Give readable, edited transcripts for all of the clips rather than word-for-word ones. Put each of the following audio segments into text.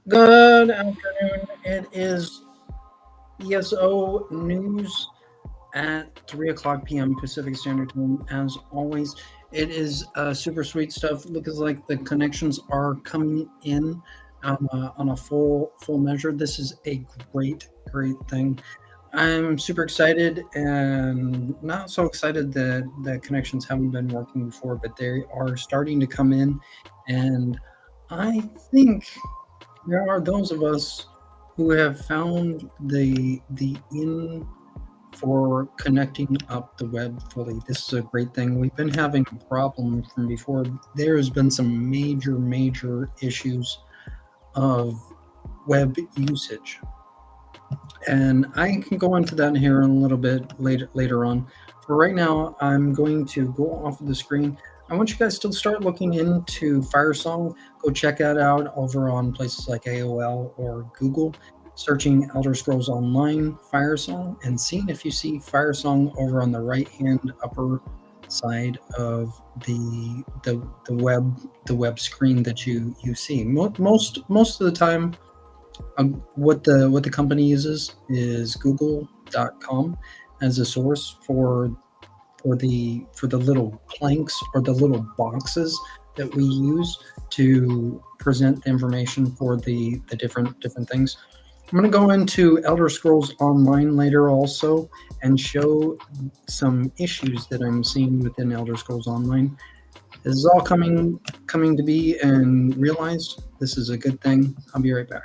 Good afternoon. It is ESO news at 3 o'clock p.m. Pacific Standard Time. As always, it is super sweet stuff. Looks like the connections are coming in on a full measure. This is a great thing. I'm super excited and not so excited that the connections haven't been working before, but they are starting to come in, and I think there are those of us who have found the in for connecting up the web fully. This is a great thing. We've been having a problem from before. There has been some major issues of web usage, and I can go into that here in a little bit later on. For right now, I'm going to go off of the screen. I want you guys to start looking into Firesong. Go check that out over on places like AOL or Google, searching Elder Scrolls Online Firesong and seeing if you see Firesong over on the right hand upper side of the web screen that you see. Most of the time, what the company uses is Google.com as a source for the little planks or the little boxes that we use to present the information for the different things. I'm going to go into Elder Scrolls Online later also and show some issues that I'm seeing within Elder Scrolls Online. This is all coming to be, and realize this is a good thing. I'll be right back.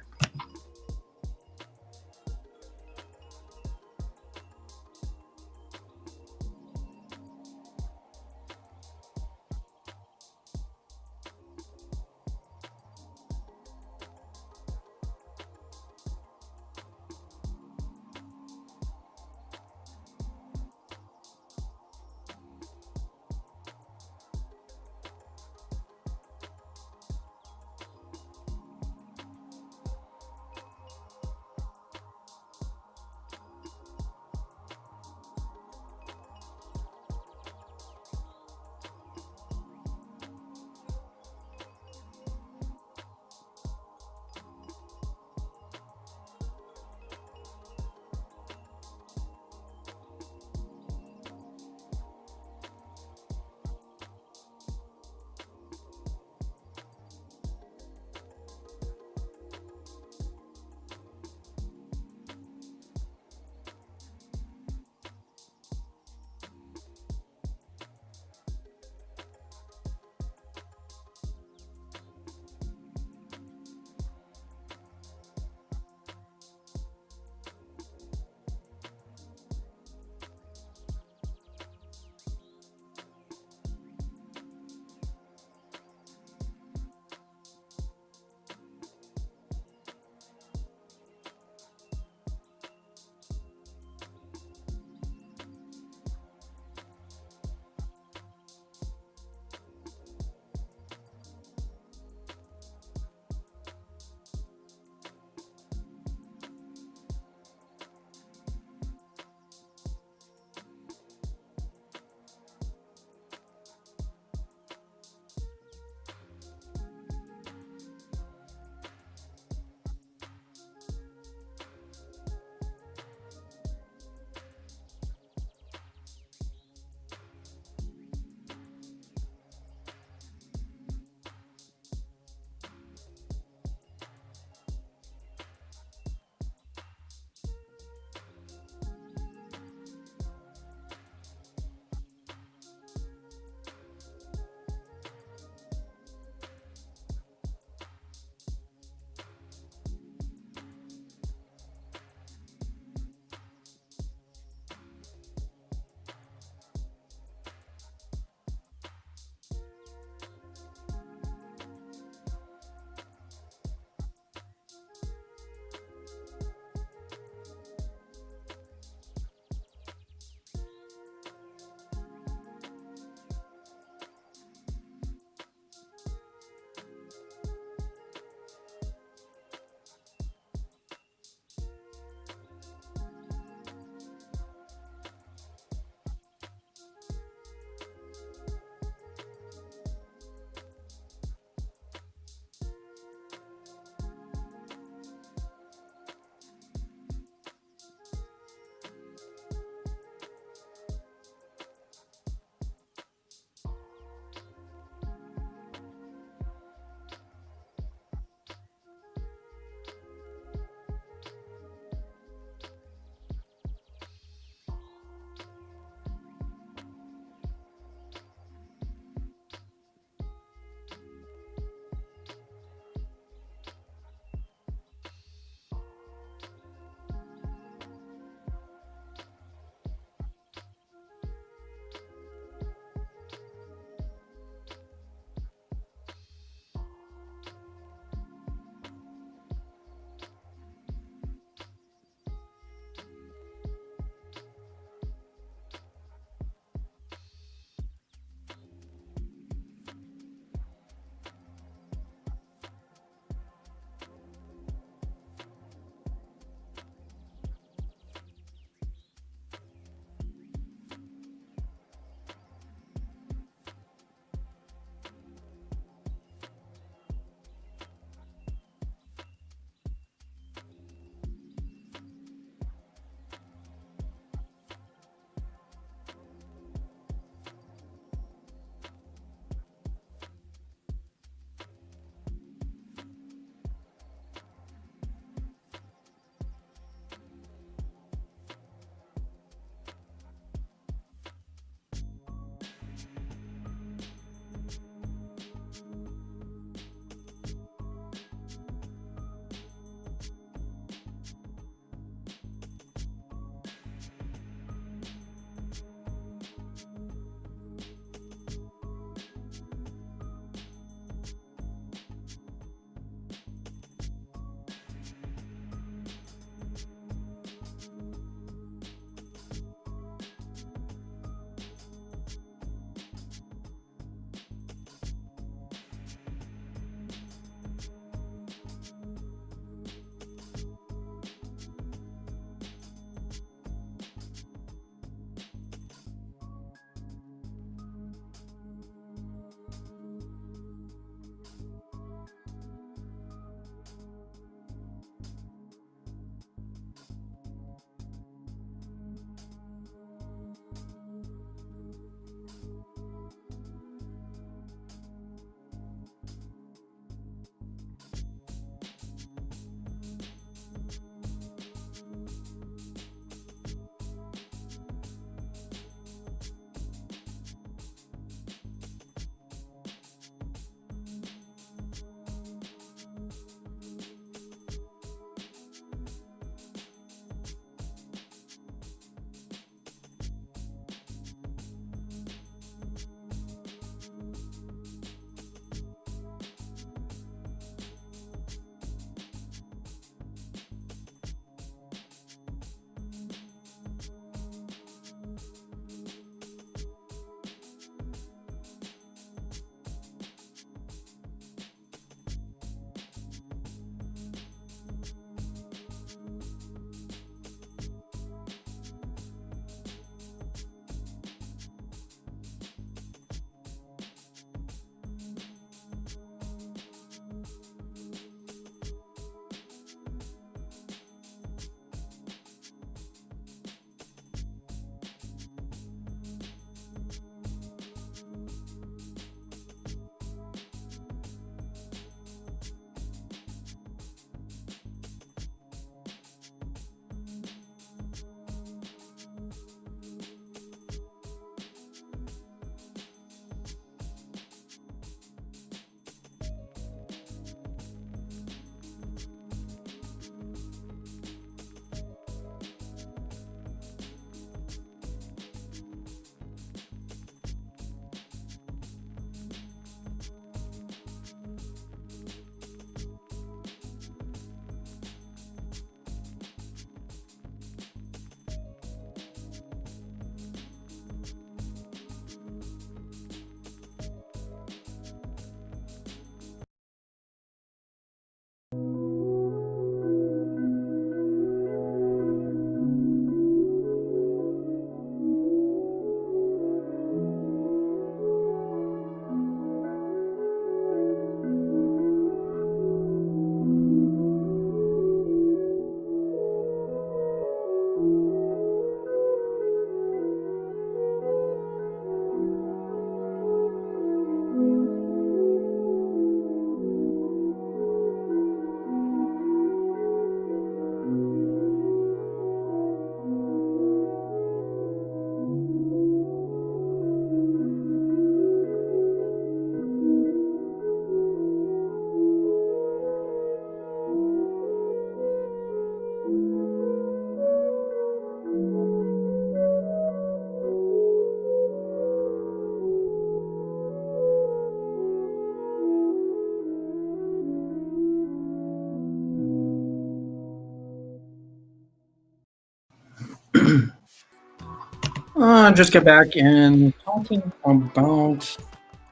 Just get back and talking about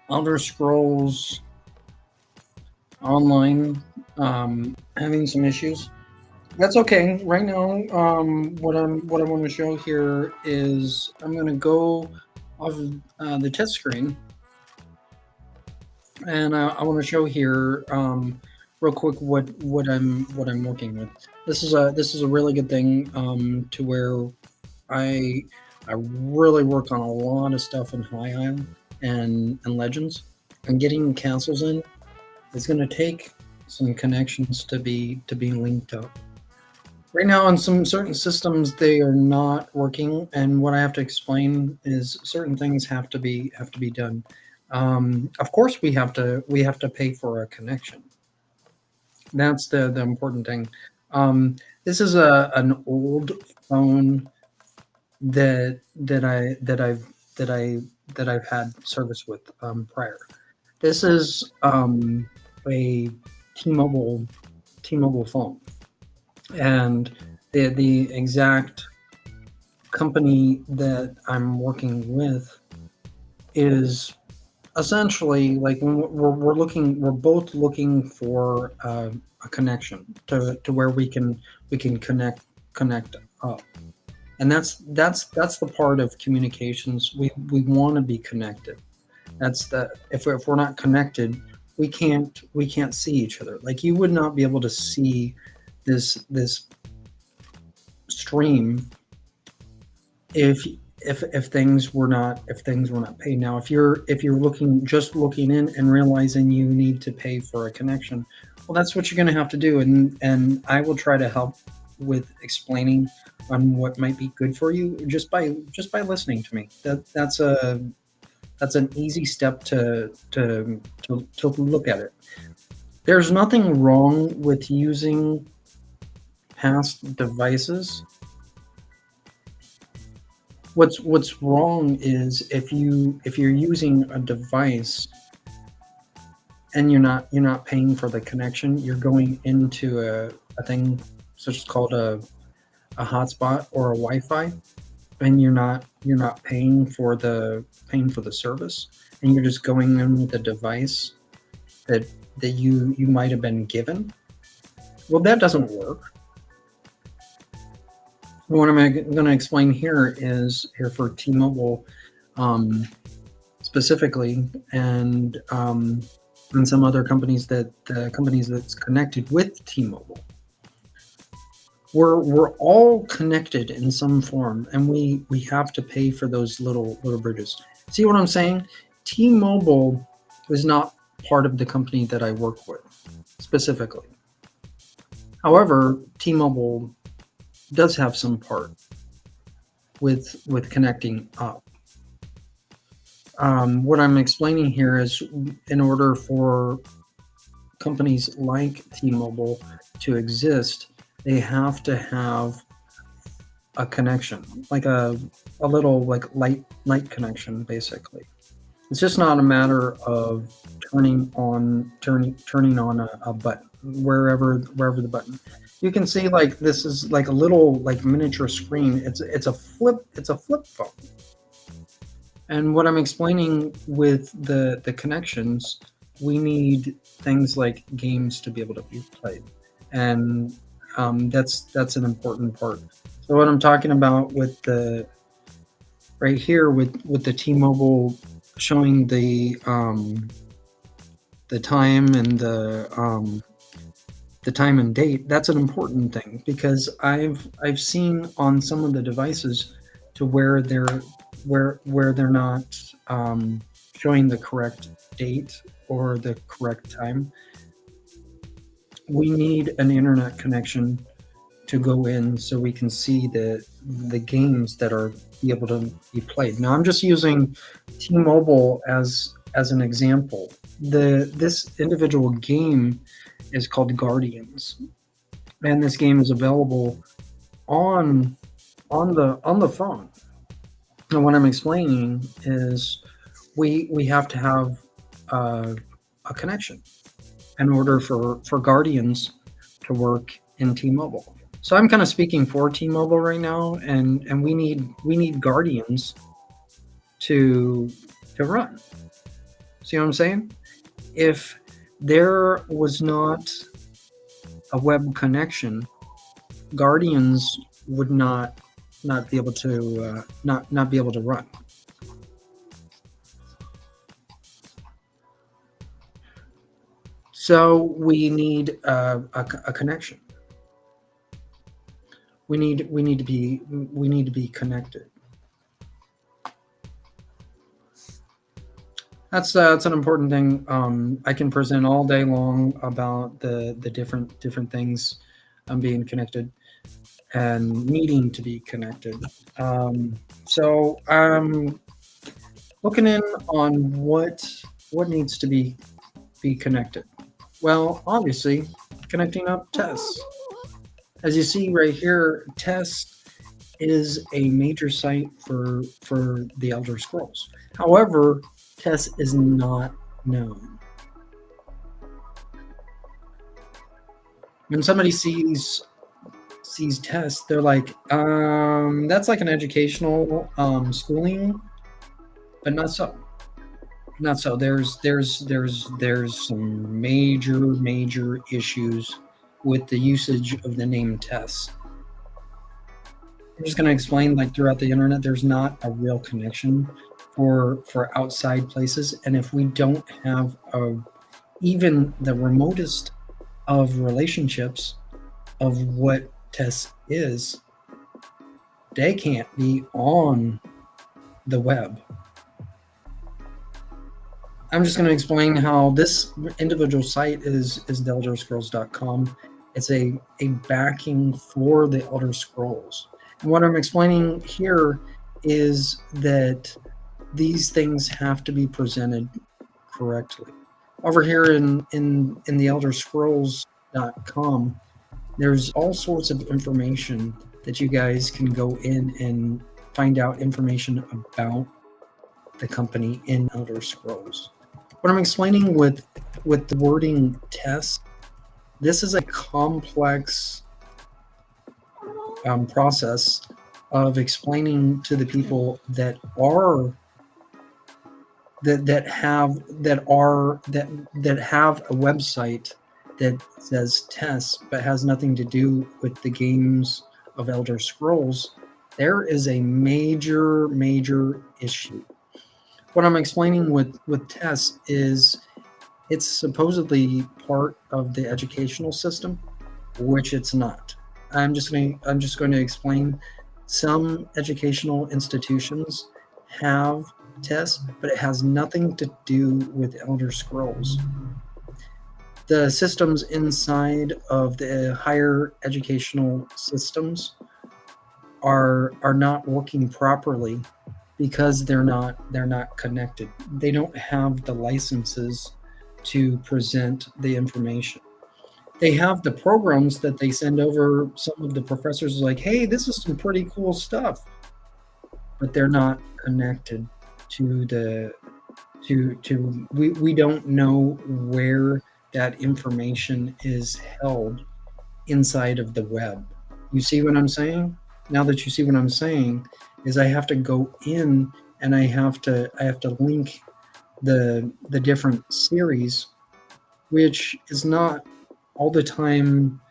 Elder Scrolls Online having some issues. That's okay. Right now, what I want to show here is I'm going to go off the test screen, and I want to show here real quick what I'm working with. This is a really good thing to where I I really work on a lot of stuff in High Isle and Legends, and getting castles in is going to take some connections to be linked up. Right now, on some certain systems, they are not working, and what I have to explain is certain things have to be done. Of course, we have to pay for a connection. That's the important thing. This is an old phone that I've had service with prior. This is a T-Mobile T-Mobile phone, and the exact company that I'm working with is essentially like when we're both looking for a connection to where we can connect up, and that's the part of communications we want to be connected. That's the if we're not connected, we can't see each other. Like you would not be able to see this stream if things were not paid. Now, if you're looking in and realizing you need to pay for a connection, well, that's what you're going to have to do, and I will try to help with explaining on what might be good for you just by listening to me. That's an easy step to look at it. There's nothing wrong with using past devices. What's wrong is if you're using a device and you're not paying for the connection, you're going into a thing such as called a hotspot or a Wi-Fi, and you're not paying for the service, and you're just going in with a device that you might have been given. Well, that doesn't work. What I'm going to explain here is here for T-Mobile um, specifically, and some other companies companies that's connected with T-Mobile. We're all connected in some form, and we have to pay for those little bridges. See what I'm saying? T-Mobile is not part of the company that I work with specifically. However, T-Mobile does have some part with connecting up. What I'm explaining here is in order for companies like T-Mobile to exist, they have to have a connection, like a little like light connection, basically. It's just not a matter of turning on a button wherever the button. You can see like this is like a little like miniature screen. It's a flip phone. And what I'm explaining with the connections, we need things like games to be able to be played. and that's an important part. So what I'm talking about with the right here with the T-Mobile showing the time and the time and date, that's an important thing because I've seen on some of the devices to where they're not showing the correct date or the correct time. We need an internet connection to go in so we can see the games that are be able to be played. Now I'm just using T-Mobile as an example. This individual game is called Guardians, and this game is available on on the phone. And what I'm explaining is we have to have a connection in order for Guardians to work in T-Mobile. So I'm kind of speaking for T-Mobile right now, and we need Guardians to run. See what I'm saying? If there was not a web connection, Guardians would not be able to not be able to run. So we need a connection. We need to be connected. That's an important thing. I can present all day long about the different things being connected and needing to be connected. So I'm looking in on what needs to be connected. Well, obviously, connecting up tests. As you see right here, tests is a major site for the Elder Scrolls. However, TESS is not known. When somebody sees TESS, they're like, that's like an educational schooling, but not so. Not so. There's some major issues with the usage of the name TESS. I'm just going to explain, like, throughout the internet, there's not a real connection for outside places, and if we don't have even the remotest of relationships of what TESS is, they can't be on the web. I'm just going to explain how this individual site is theelderscrolls.com. It's a backing for the Elder Scrolls. And what I'm explaining here is that these things have to be presented correctly. Over here in the elderscrolls.com, there's all sorts of information that you guys can go in and find out information about the company in Elder Scrolls. What I'm explaining with the wording test, this is a complex process of explaining to the people that have a website that says test but has nothing to do with the games of Elder Scrolls. There is a major issue. What I'm explaining with TESS is it's supposedly part of the educational system, which it's not. I'm just going to explain. Some educational institutions have TESS, but it has nothing to do with Elder Scrolls. The systems inside of the higher educational systems are not working properly because they're not connected. They don't have the licenses to present the information. They have the programs that they send over. Some of the professors are like, hey, this is some pretty cool stuff, but they're not connected to we don't know where that information is held inside of the web. You see what I'm saying? Now that you see what I'm saying, is I have to go in and I have to link the different series, which is not all the time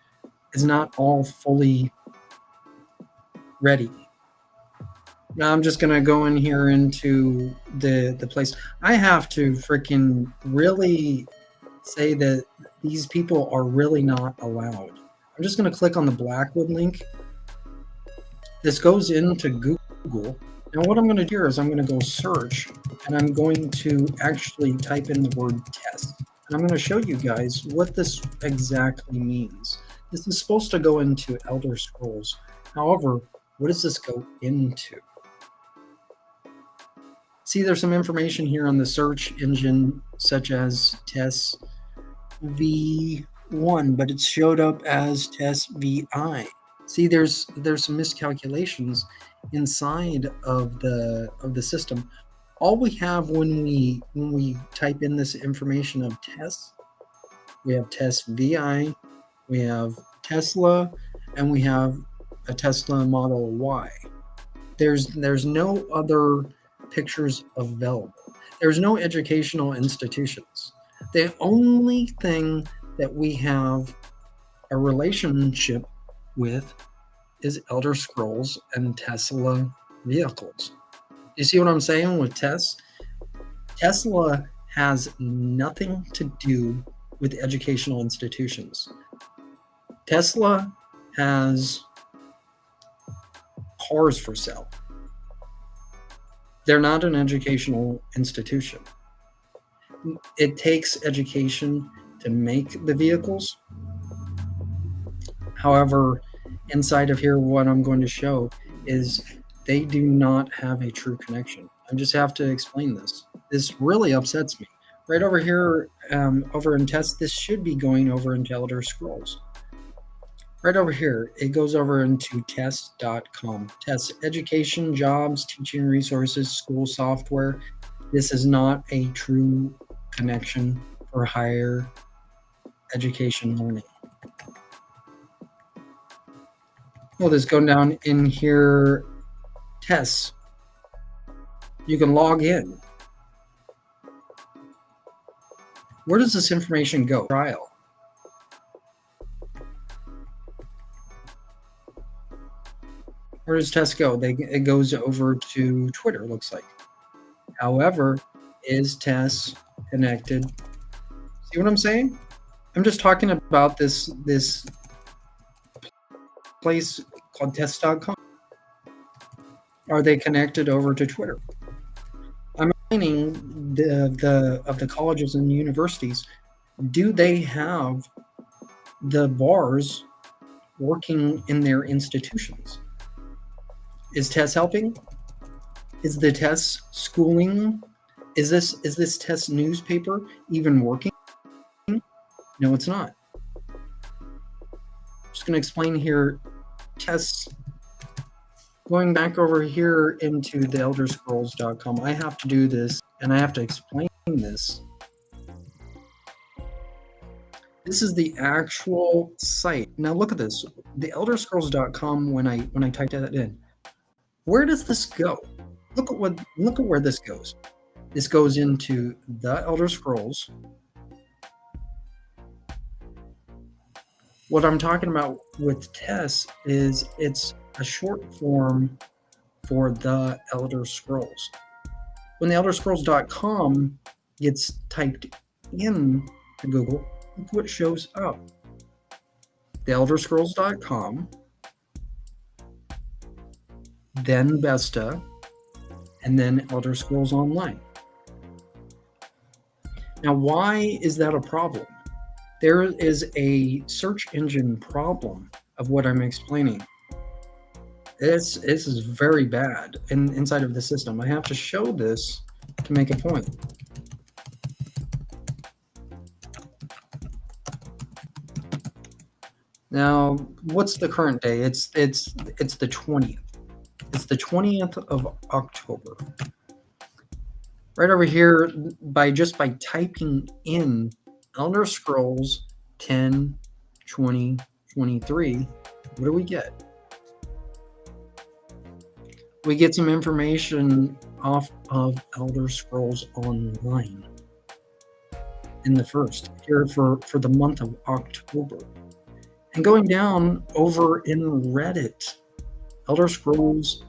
is not all fully ready. Now I'm just gonna go in here into the place. I have to freaking really say that these people are really not allowed. I'm just gonna click on the Blackwood link. This goes into Google. Now what I'm gonna do is I'm gonna go search and I'm going to actually type in the word test. And I'm gonna show you guys what this exactly means. This is supposed to go into Elder Scrolls. However, what does this go into? See, there's some information here on the search engine, such as Test V1, but it showed up as Test VI. See, there's some miscalculations inside of the system. All we have when we type in this information of tests, we have Test VI, we have Tesla, and we have a Tesla Model Y. There's no other pictures available. There's no educational institutions. The only thing that we have a relationship with is Elder Scrolls and Tesla vehicles. You see what I'm saying with Tesla has nothing to do with educational institutions. Tesla has cars for sale. They're not an educational institution. It takes education to make the vehicles. However, inside of here, what I'm going to show is they do not have a true connection. I just have to explain this. This really upsets me. Right over here, over in test, this should be going over into Elder Scrolls. Right over here, it goes over into test.com. Test education, jobs, teaching resources, school software. This is not a true connection for higher education learning. Well, this going down in here, tests. You can log in. Where does this information go? Trial. Where does test go? It goes over to Twitter, looks like. However, is test connected? See what I'm saying? I'm just talking about this place called test.com. Are they connected over to Twitter? I'm asking of the colleges and universities, do they have the bars working in their institutions? Is TESS helping? Is the TESS schooling? Is this TESS newspaper even working? No, it's not. I'm just going to explain here. TESS. Going back over here into the elderscrolls.com, I have to do this and I have to explain this. This is the actual site. Now look at this. The elderscrolls.com, when I typed that in, where does this go? Look at where this goes. This goes into the Elder Scrolls. What I'm talking about with TESS is it's a short form for the Elder Scrolls. When the elderscrolls.com gets typed in to Google, look what shows up. The elderscrolls.com, then Vesta, and then Elder Scrolls Online. Now, why is that a problem? There is a search engine problem of what I'm explaining. This is very bad inside of the system. I have to show this to make a point. Now, what's the current day? It's the 20th. It's the 20th of October. Right over here, by typing in Elder Scrolls 10, 20, 23, what do we get? We get some information off of Elder Scrolls Online in the first here for the month of October. And going down over in Reddit, Elder Scrolls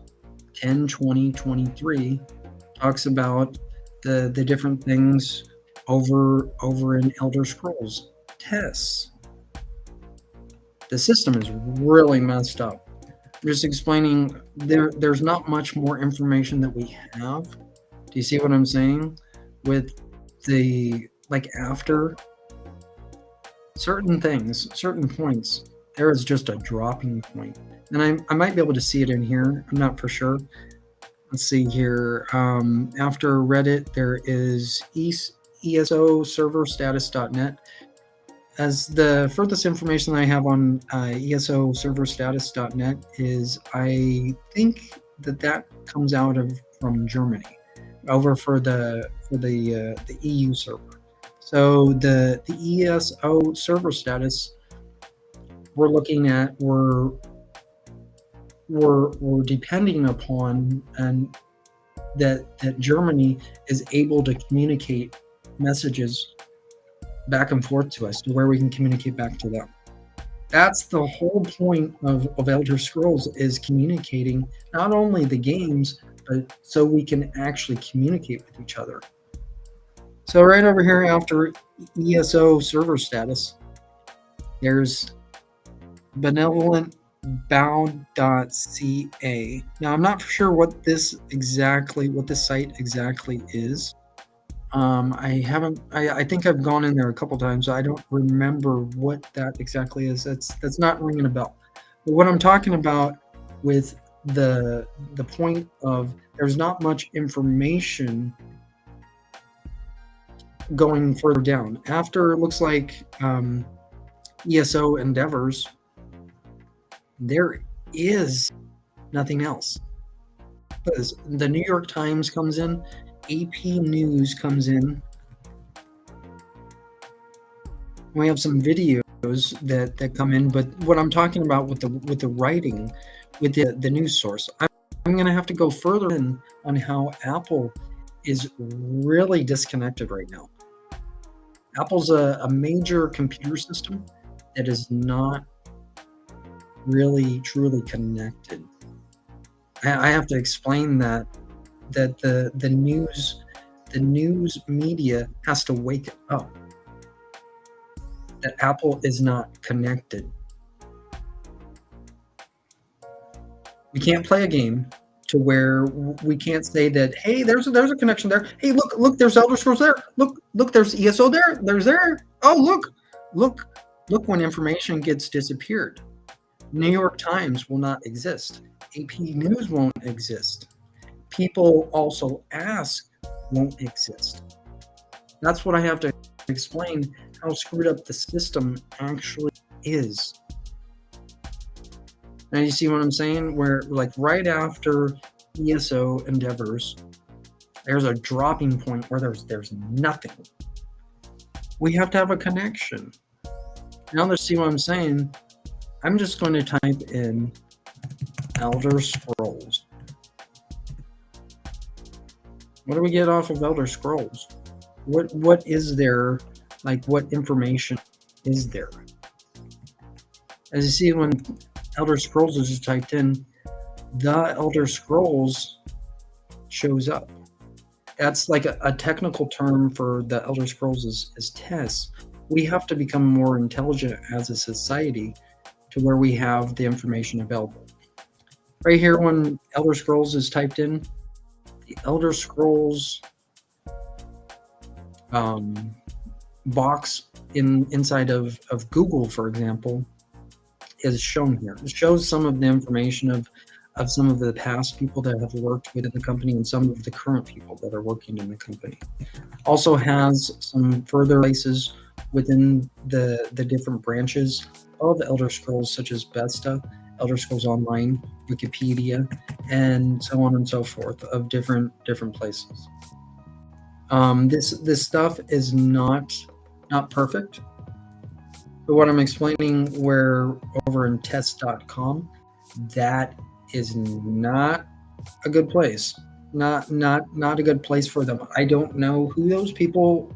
10, 20, 23 talks about the different things over in Elder Scrolls. Tests. The system is really messed up. Just explaining there's not much more information that we have. Do you see what I'm saying? With the after certain things, certain points, there is just a dropping point. And I might be able to see it in here. I'm not for sure. Let's see here. After Reddit, there is ESO server status.net. As the furthest information I have on ESO server status.net is, I think that comes out from Germany, over for the EU server. So the ESO server status we're looking at, we're depending upon, and that Germany is able to communicate messages back and forth to us, to where we can communicate back to them. That's the whole point of Elder Scrolls, is communicating not only the games, but so we can actually communicate with each other. So right over here after ESO server status, there's benevolentbound.ca. Now I'm not sure what this site exactly is. I think I've gone in there a couple times. So I don't remember what that exactly is. That's not ringing a bell. But what I'm talking about with the point of, there's not much information going further down. After, it looks like ESO endeavors, there is nothing else. Because the New York Times comes in, AP News comes in. We have some videos that come in, but what I'm talking about with the writing, with the news source, I'm going to have to go further in on how Apple is really disconnected right now. Apple's a major computer system that is not really truly connected. I have to explain that the news media has to wake up that Apple is not connected. We can't play a game to where we can't say that, hey, there's a connection there. Hey, look, there's Elder Scrolls there. Look, there's ESO there. There's there. Oh, look when information gets disappeared. New York Times will not exist. AP News won't exist. People also ask won't exist. That's what I have to explain, how screwed up the system actually is. Now you see what I'm saying? Where right after ESO endeavors, there's a dropping point where there's nothing. We have to have a connection. Now let's see what I'm saying. I'm just going to type in Elder Scrolls. What do we get off of Elder Scrolls? What is there? What information is there? As you see, when Elder Scrolls is just typed in, the Elder Scrolls shows up. That's like a technical term for the Elder Scrolls is tests. We have to become more intelligent as a society to where we have the information available. Right here, when Elder Scrolls is typed in, the Elder Scrolls box inside of Google, for example, is shown here. It shows some of the information of some of the past people that have worked within the company and some of the current people that are working in the company. Also has some further places within the different branches of Elder Scrolls, such as Bethesda, Elder Scrolls Online, Wikipedia, and so on and so forth, of different places. This stuff is not perfect. But what I'm explaining, where over in test.com, that is not a good place. Not a good place for them. I don't know who those people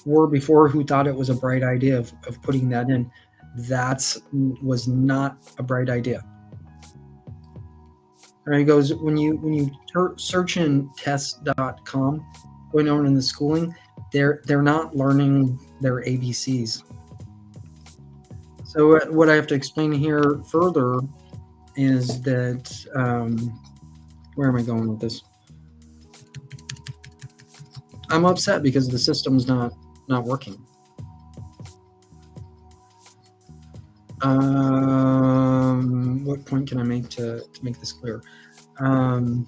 were before who thought it was a bright idea of putting that in. That was not a bright idea. And he goes, when you search in test.com, going on in the schooling, they're not learning their ABCs. So what I have to explain here further is that where am I going with this? I'm upset because the system's not working. What point can I make to make this clear? To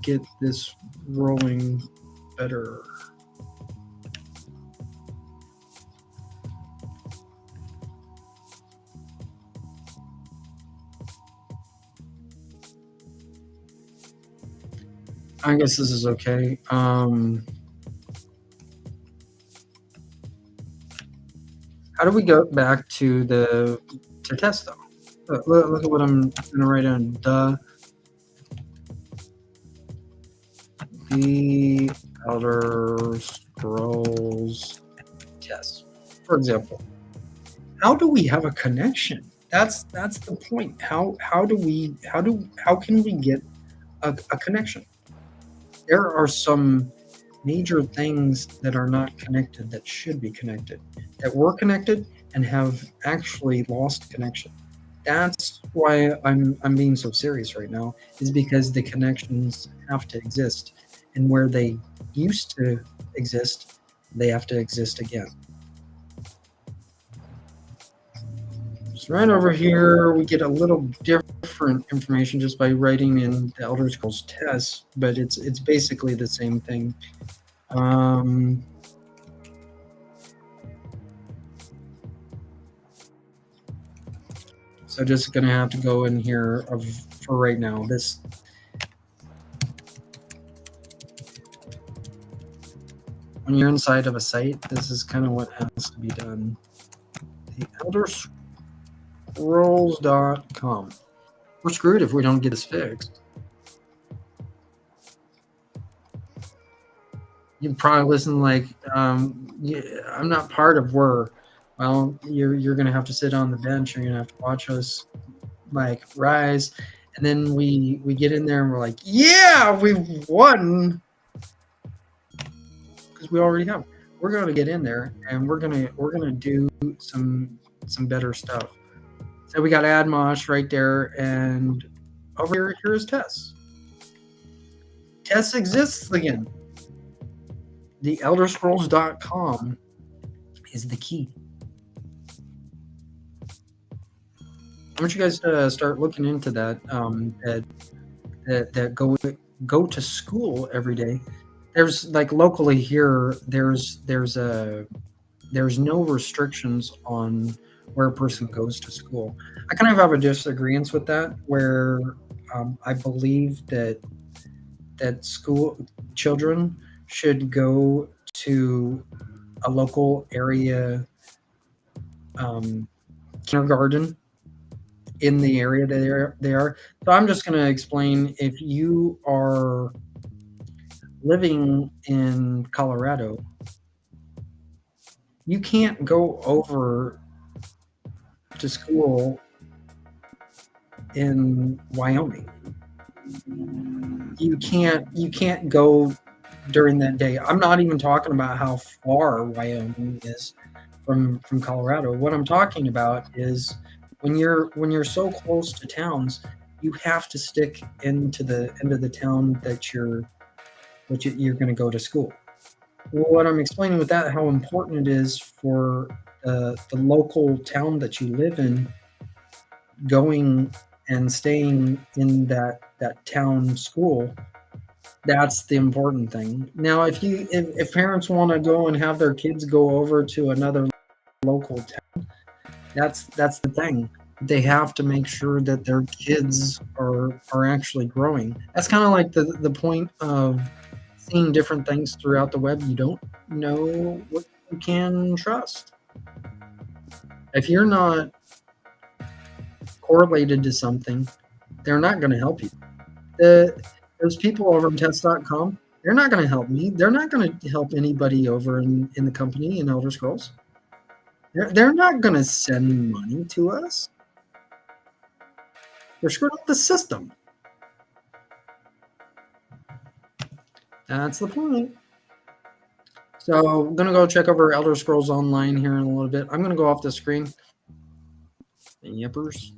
get this rolling better. I guess this is okay. How do we go back to test though? Look at what I'm gonna write on. The Elder Scrolls test, for example. How do we have a connection? That's the point. How can we get a connection? There are some major things that are not connected that should be connected, that were connected and have actually lost connection. That's why I'm being so serious right now, is because the connections have to exist, and where they used to exist, they have to exist again. So right over here, we get a little different information just by writing in the Elder Scrolls test, but it's basically the same thing. So just gonna have to go in here for right now. This when you're inside of a site, this is kind of what has to be done. The elderscrolls.com. We're screwed if we don't get this fixed. You probably listen like, yeah, I'm not part of Word. Well, you're gonna have to sit on the bench. You're gonna have to watch us like rise, and then we get in there and we're like, yeah, we've won because we already have. We're gonna get in there and we're gonna do some better stuff. So we got AdMosh right there, and over here is Tess. Tess exists again. The elderscrolls.com is the key. I want you guys to start looking into that. That go to school every day. There's like locally here. There's no restrictions on where a person goes to school. I kind of have a disagreement with that, where I believe that school children should go to a local area kindergarten in the area that they are. So I'm just going to explain, if you are living in Colorado, you can't go over to school in Wyoming. You can't go during that day. I'm not even talking about how far Wyoming is from Colorado. What I'm talking about is when you're so close to towns, you have to stick into the end of the town that you're going to go to school. What I'm explaining with that, how important it is for the local town that you live in, going and staying in that town school. That's the important thing. Now, if parents want to go and have their kids go over to another local town, that's the thing. They have to make sure that their kids are actually growing. That's kind of like the point of seeing different things throughout the web. You don't know what you can trust. If you're not correlated to something, they're not going to help you. those people over in test.com, they're not going to help me. They're not going to help anybody over in the company in Elder Scrolls. They're not going to send money to us. They're screwing up the system. That's the point. So I'm going to go check over Elder Scrolls Online here in a little bit. I'm going to go off the screen. Yippers.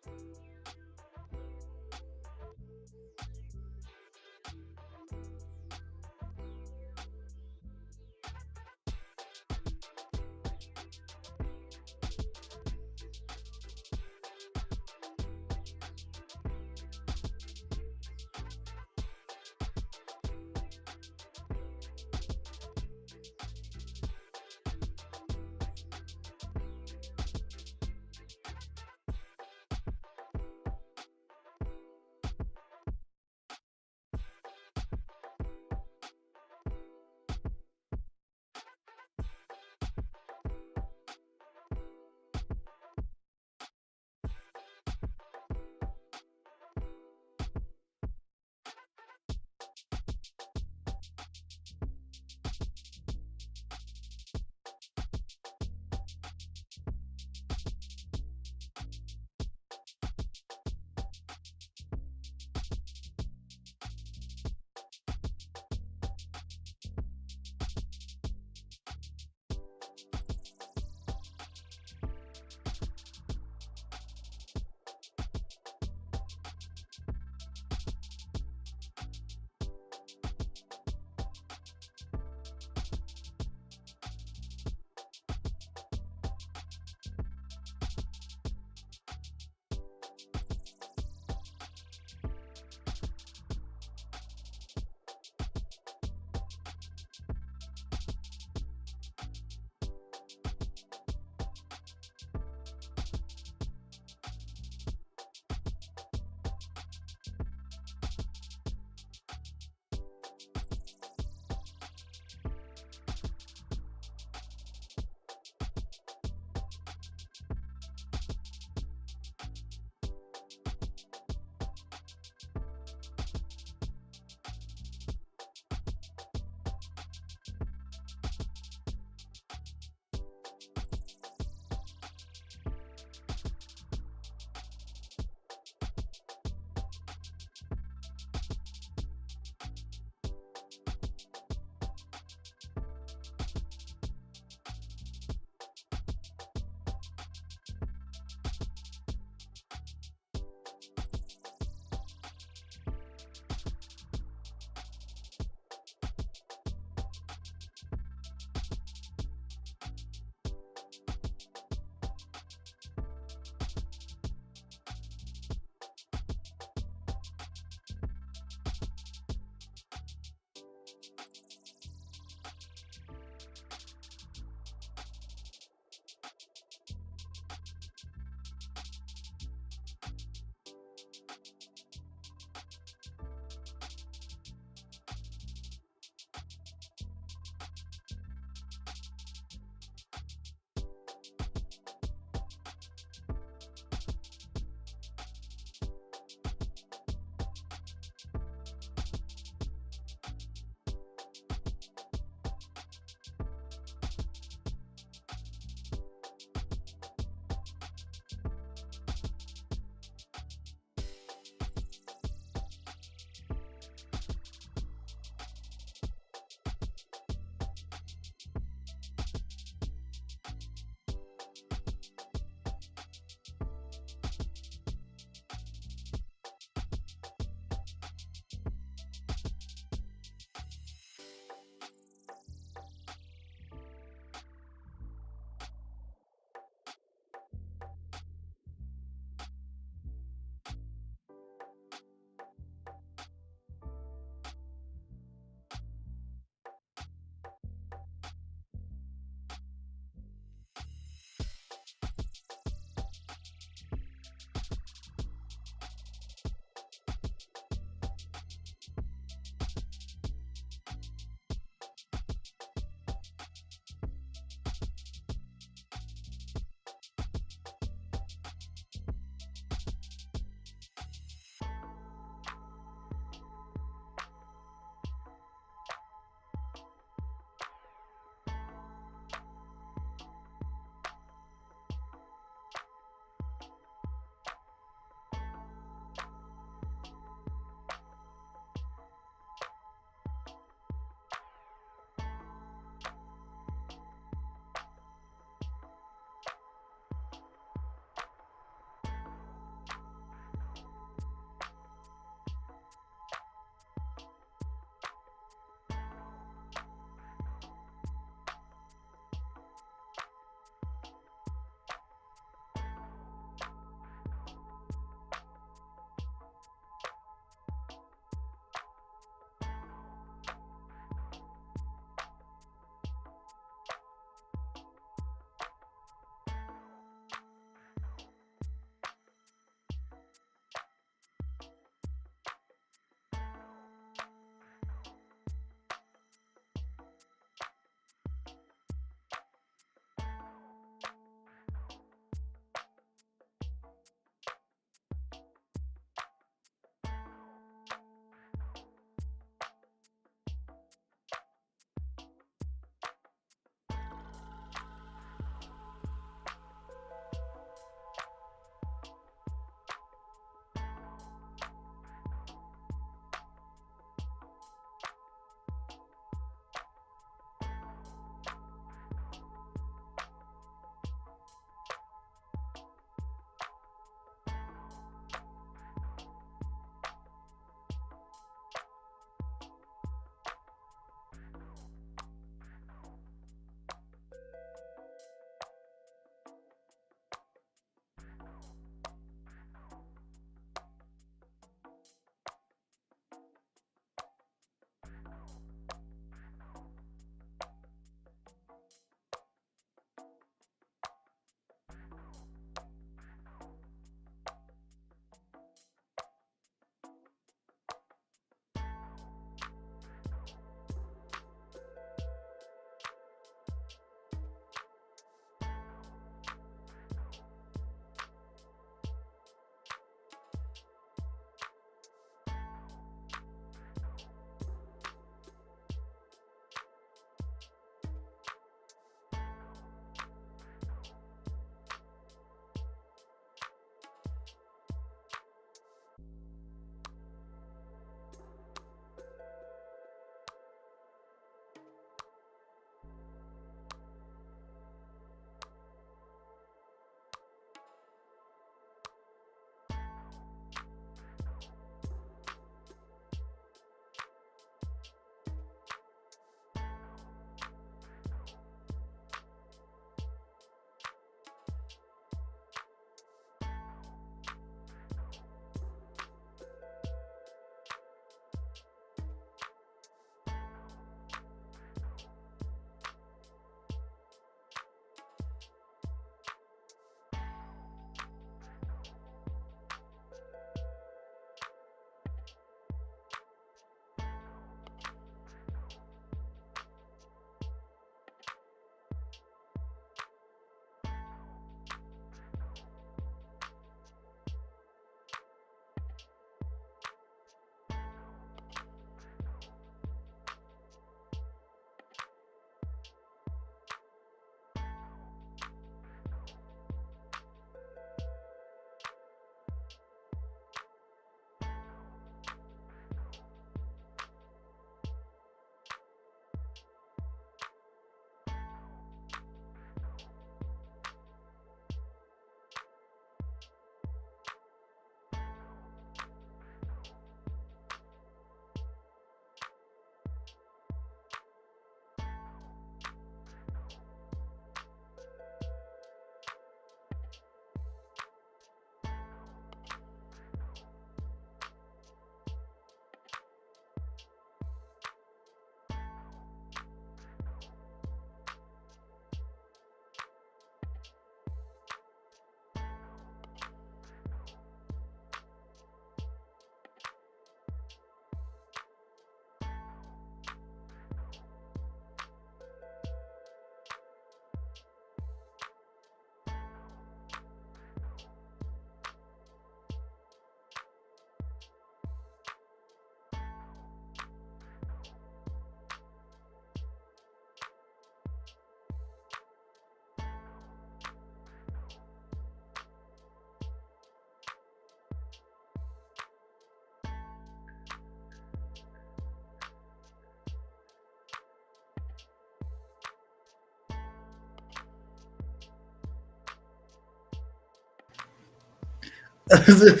This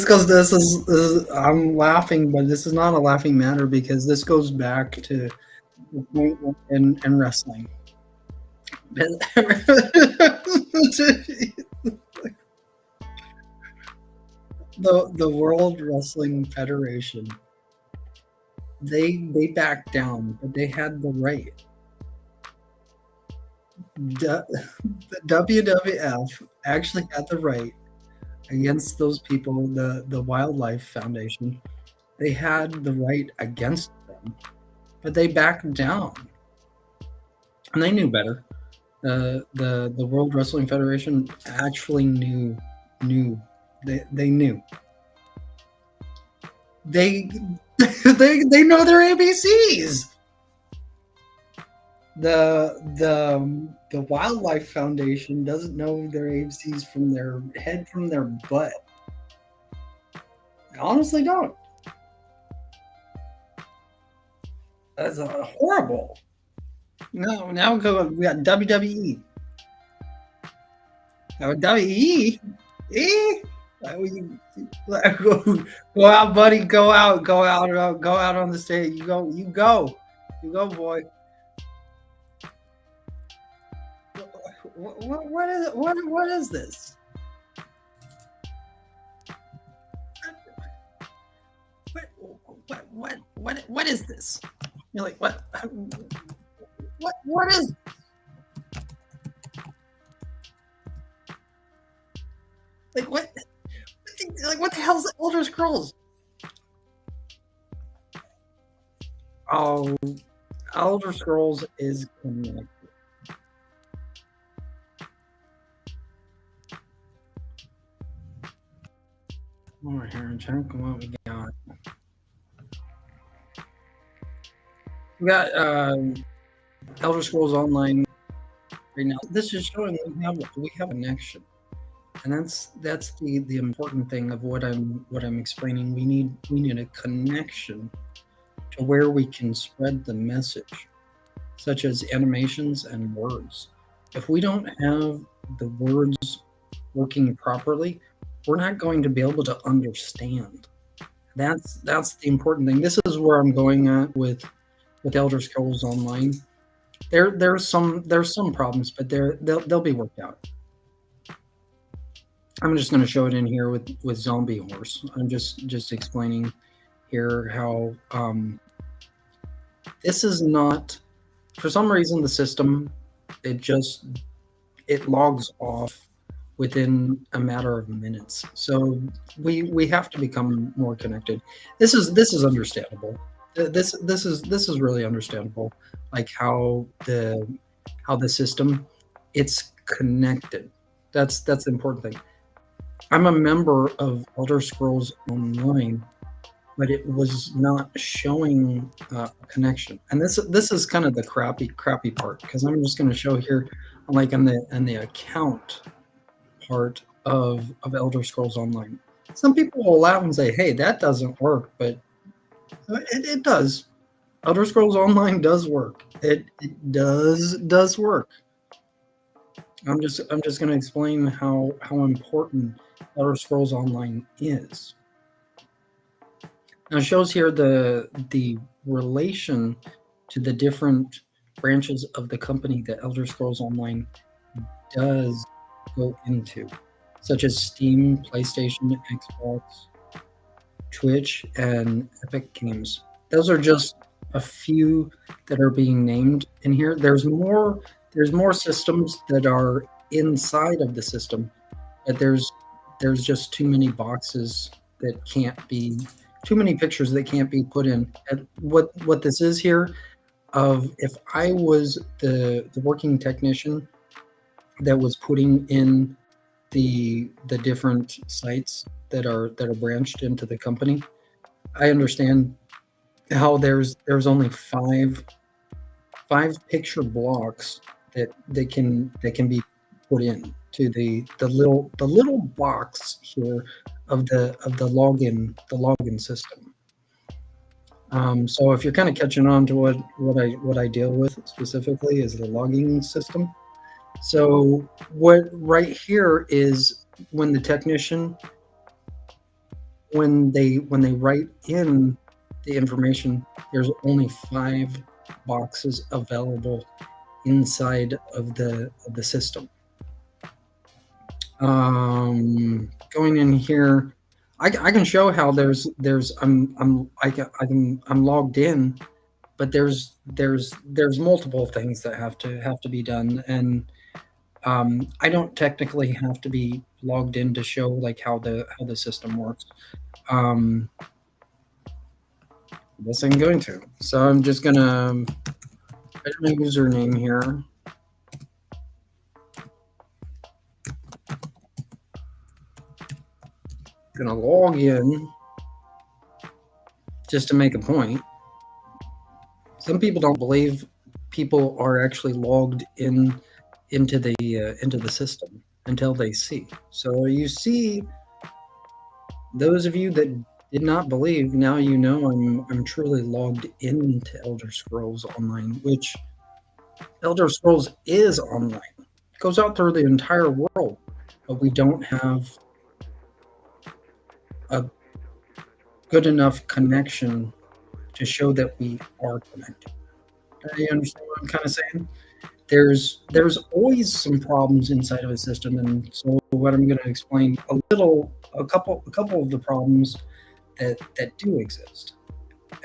goes. This is. I'm laughing, but this is not a laughing matter because this goes back to the point in wrestling. The World Wrestling Federation, they backed down, but they had the right. The WWF actually had the right against those people, the Wildlife Foundation. They had the right against them, but they backed down, and they knew better. The World Wrestling Federation actually knew they knew they they know their ABCs. The Wildlife Foundation doesn't know their ABCs from their head from their butt. I honestly don't. That's horrible. No, now we got WWE. Now WWE, eh? Go out, buddy. Go out. Go out. Go out on the stage. You go. You go. You go, boy. What is it? What is this? What is this? You're like, what is? Like what? Like what the hell's the Elder Scrolls? Oh, Elder Scrolls is connected. Over here and check what we got. We got Elder Scrolls Online right now. This is showing we have a connection, and that's the important thing of what I'm explaining. We need a connection to where we can spread the message, such as animations and words. If we don't have the words working properly, we're not going to be able to understand. That's the important thing. This is where I'm going at with Elder Scrolls Online. There's some problems, but they'll be worked out. I'm just going to show it in here with Zombie Horse. I'm just explaining here how this is not, for some reason the system it logs off within a matter of minutes. So we have to become more connected. This is understandable. This is really understandable. Like how the system, it's connected. That's the important thing. I'm a member of Elder Scrolls Online, but it was not showing a connection. And this is kind of the crappy part, because I'm just going to show here, like on the account part of Elder Scrolls Online. Some people will laugh and say, "Hey, that doesn't work," but it does. Elder Scrolls Online does work. It does work. I'm just going to explain how important Elder Scrolls Online is. Now it shows here the relation to the different branches of the company that Elder Scrolls Online does go into, such as Steam, PlayStation, Xbox, Twitch, and Epic Games. Those are just a few that are being named in here. There's more systems that are inside of the system, but there's just too many boxes that can't be, too many pictures that can't be put in. And what this is here, of if I was the working technician that was putting in the different sites that are branched into the company, I understand how there's only five picture blocks that can be put in to the little box here of the login system. So if you're kind of catching on to what I deal with specifically is the logging system. So what right here is when the technician, when they write in the information, there's only 5 boxes available inside of the system. Going in here, I can show how there's I'm logged in, but there's multiple things that have to be done, and I don't technically have to be logged in to show like how the system works. I guess I'm going to. So I'm just gonna write my username here. Gonna log in just to make a point. Some people don't believe people are actually logged into the system until they see. So you see, those of you that did not believe, now you know I'm truly logged into Elder Scrolls Online, which Elder Scrolls is online. It goes out through the entire world, but we don't have a good enough connection to show that we are connected. You understand what I'm kind of saying? There's always some problems inside of a system, and so what I'm going to explain a couple of the problems that do exist,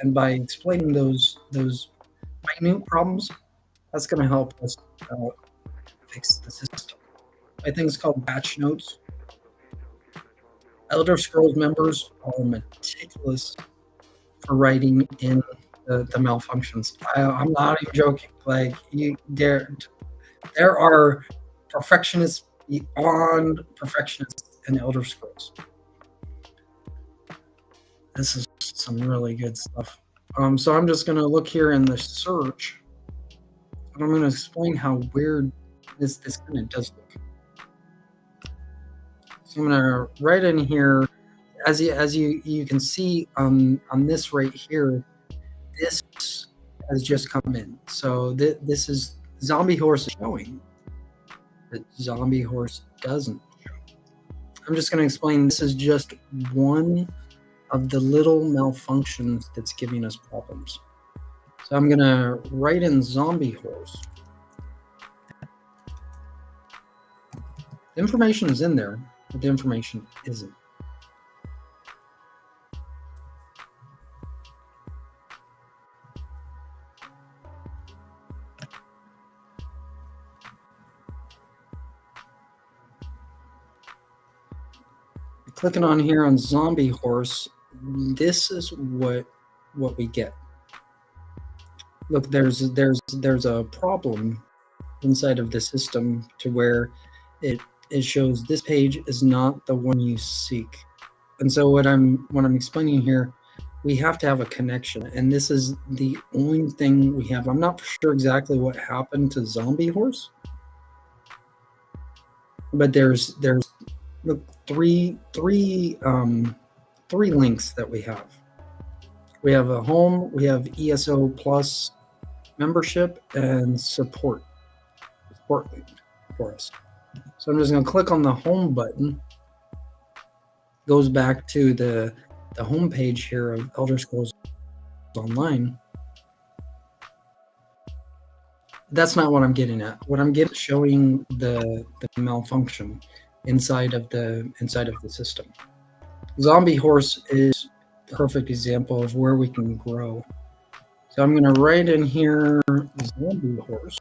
and by explaining those minute problems, that's going to help us fix the system. I think it's called patch notes. Elder Scrolls members are meticulous for writing in the malfunctions. I'm not even joking. Like there are perfectionists beyond perfectionists in Elder Scrolls. This is some really good stuff. So I'm just going to look here in the search, and I'm going to explain how weird this kind of does look. So I'm going to write in here, as you can see on this right here, this has just come in. So this is Zombie Horse showing, but Zombie Horse doesn't show. I'm just going to explain, this is just one of the little malfunctions that's giving us problems. So I'm going to write in Zombie Horse. The information is in there, but the information isn't. Clicking on here on Zombie Horse, this is what we get. Look, there's a problem inside of the system to where it shows this page is not the one you seek. And so what I'm explaining here, we have to have a connection, and this is the only thing we have. I'm not sure exactly what happened to Zombie Horse, but there's look, three links that we have. We have a home, we have ESO Plus membership, and support link for us. So I'm just going to click on the home button. Goes back to the home page here of Elder Scrolls Online. That's not what I'm getting at. What I'm getting is showing the malfunction inside of the system. Zombie Horse is a perfect example of where we can grow. So I'm going to write in here Zombie Horse.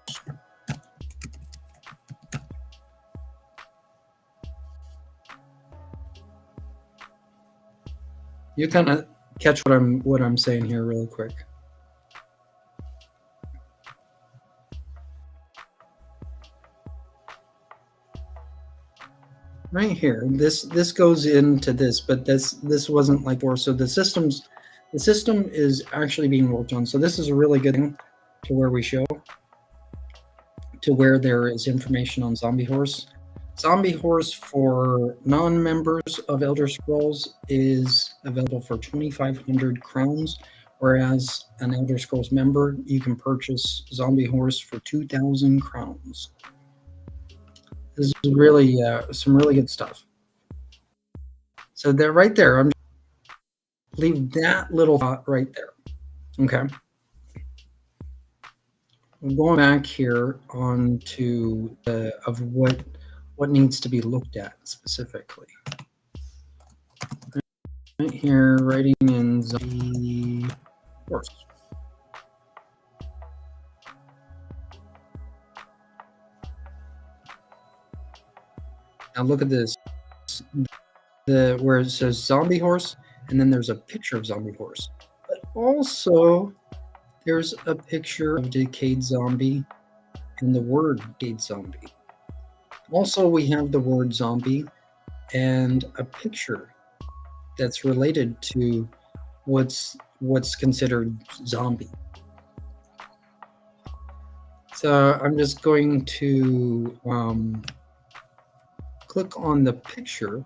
You kind of catch what I'm saying here really quick. Right here, this goes into this, but this wasn't like before. So the system is actually being worked on. So this is a really good thing to where we show to where there is information on Zombie Horse. Zombie Horse for non-members of Elder Scrolls is available for 2,500 crowns, whereas an Elder Scrolls member, you can purchase Zombie Horse for 2,000 crowns. This is really some really good stuff. So that right there, I'm leave that little thought right there. Okay. I'm going back here on to of what needs to be looked at specifically. Right here, writing in zombie horse. Now look at this. Where it says zombie horse, and then there's a picture of zombie horse. But also there's a picture of decayed zombie and the word decayed zombie. Also, we have the word zombie and a picture that's related to what's considered zombie. So I'm just going to click on the picture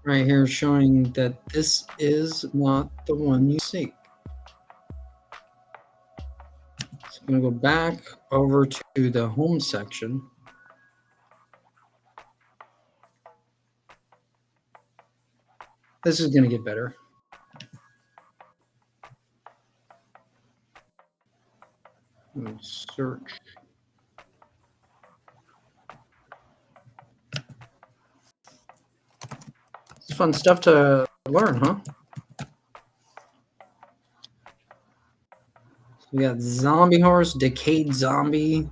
right here, showing that this is not the one you seek. So I'm going to go back over to the home section. This is going to get better. Let's search. It's fun stuff to learn, huh? So we got zombie horse, decayed zombie.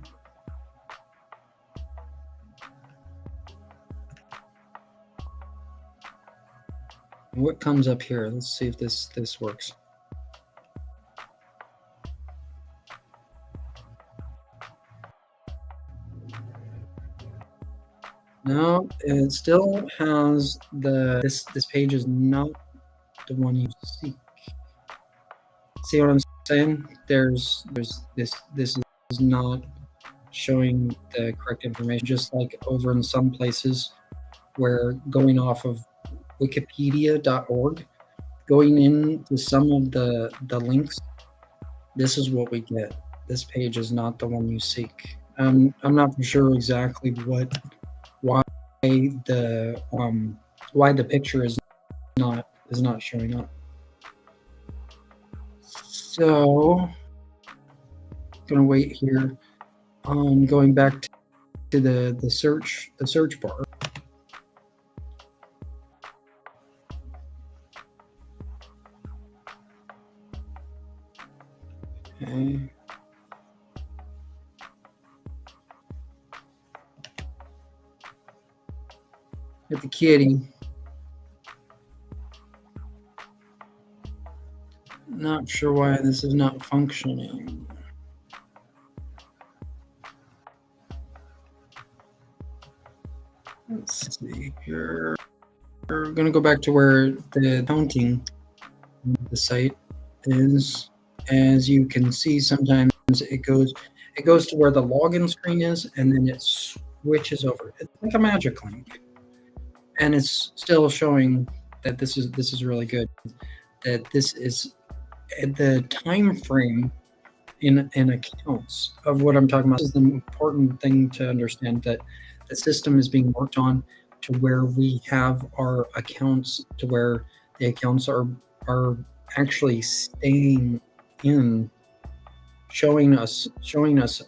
What comes up here? Let's see if this works. No, it still has this page is not the one you seek. See what I'm saying? There's this is not showing the correct information, just like over in some places where going off of wikipedia.org, going into some of the links, this is what we get. This page is not the one you seek. I'm not for sure exactly why the picture is not showing up. So I'm gonna wait here. Going back to the search bar. Okay. Get the kitty. Not sure why this is not functioning. Let's see here. We're going to go back to where the counting the site is. As you can see, sometimes it goes to where the login screen is, and then it switches over. It's like a magic link, and it's still showing that this is really good. That this is the time frame in accounts of what I'm talking about. This is the important thing to understand, that the system is being worked on to where we have our accounts, to where the accounts are actually staying in, showing us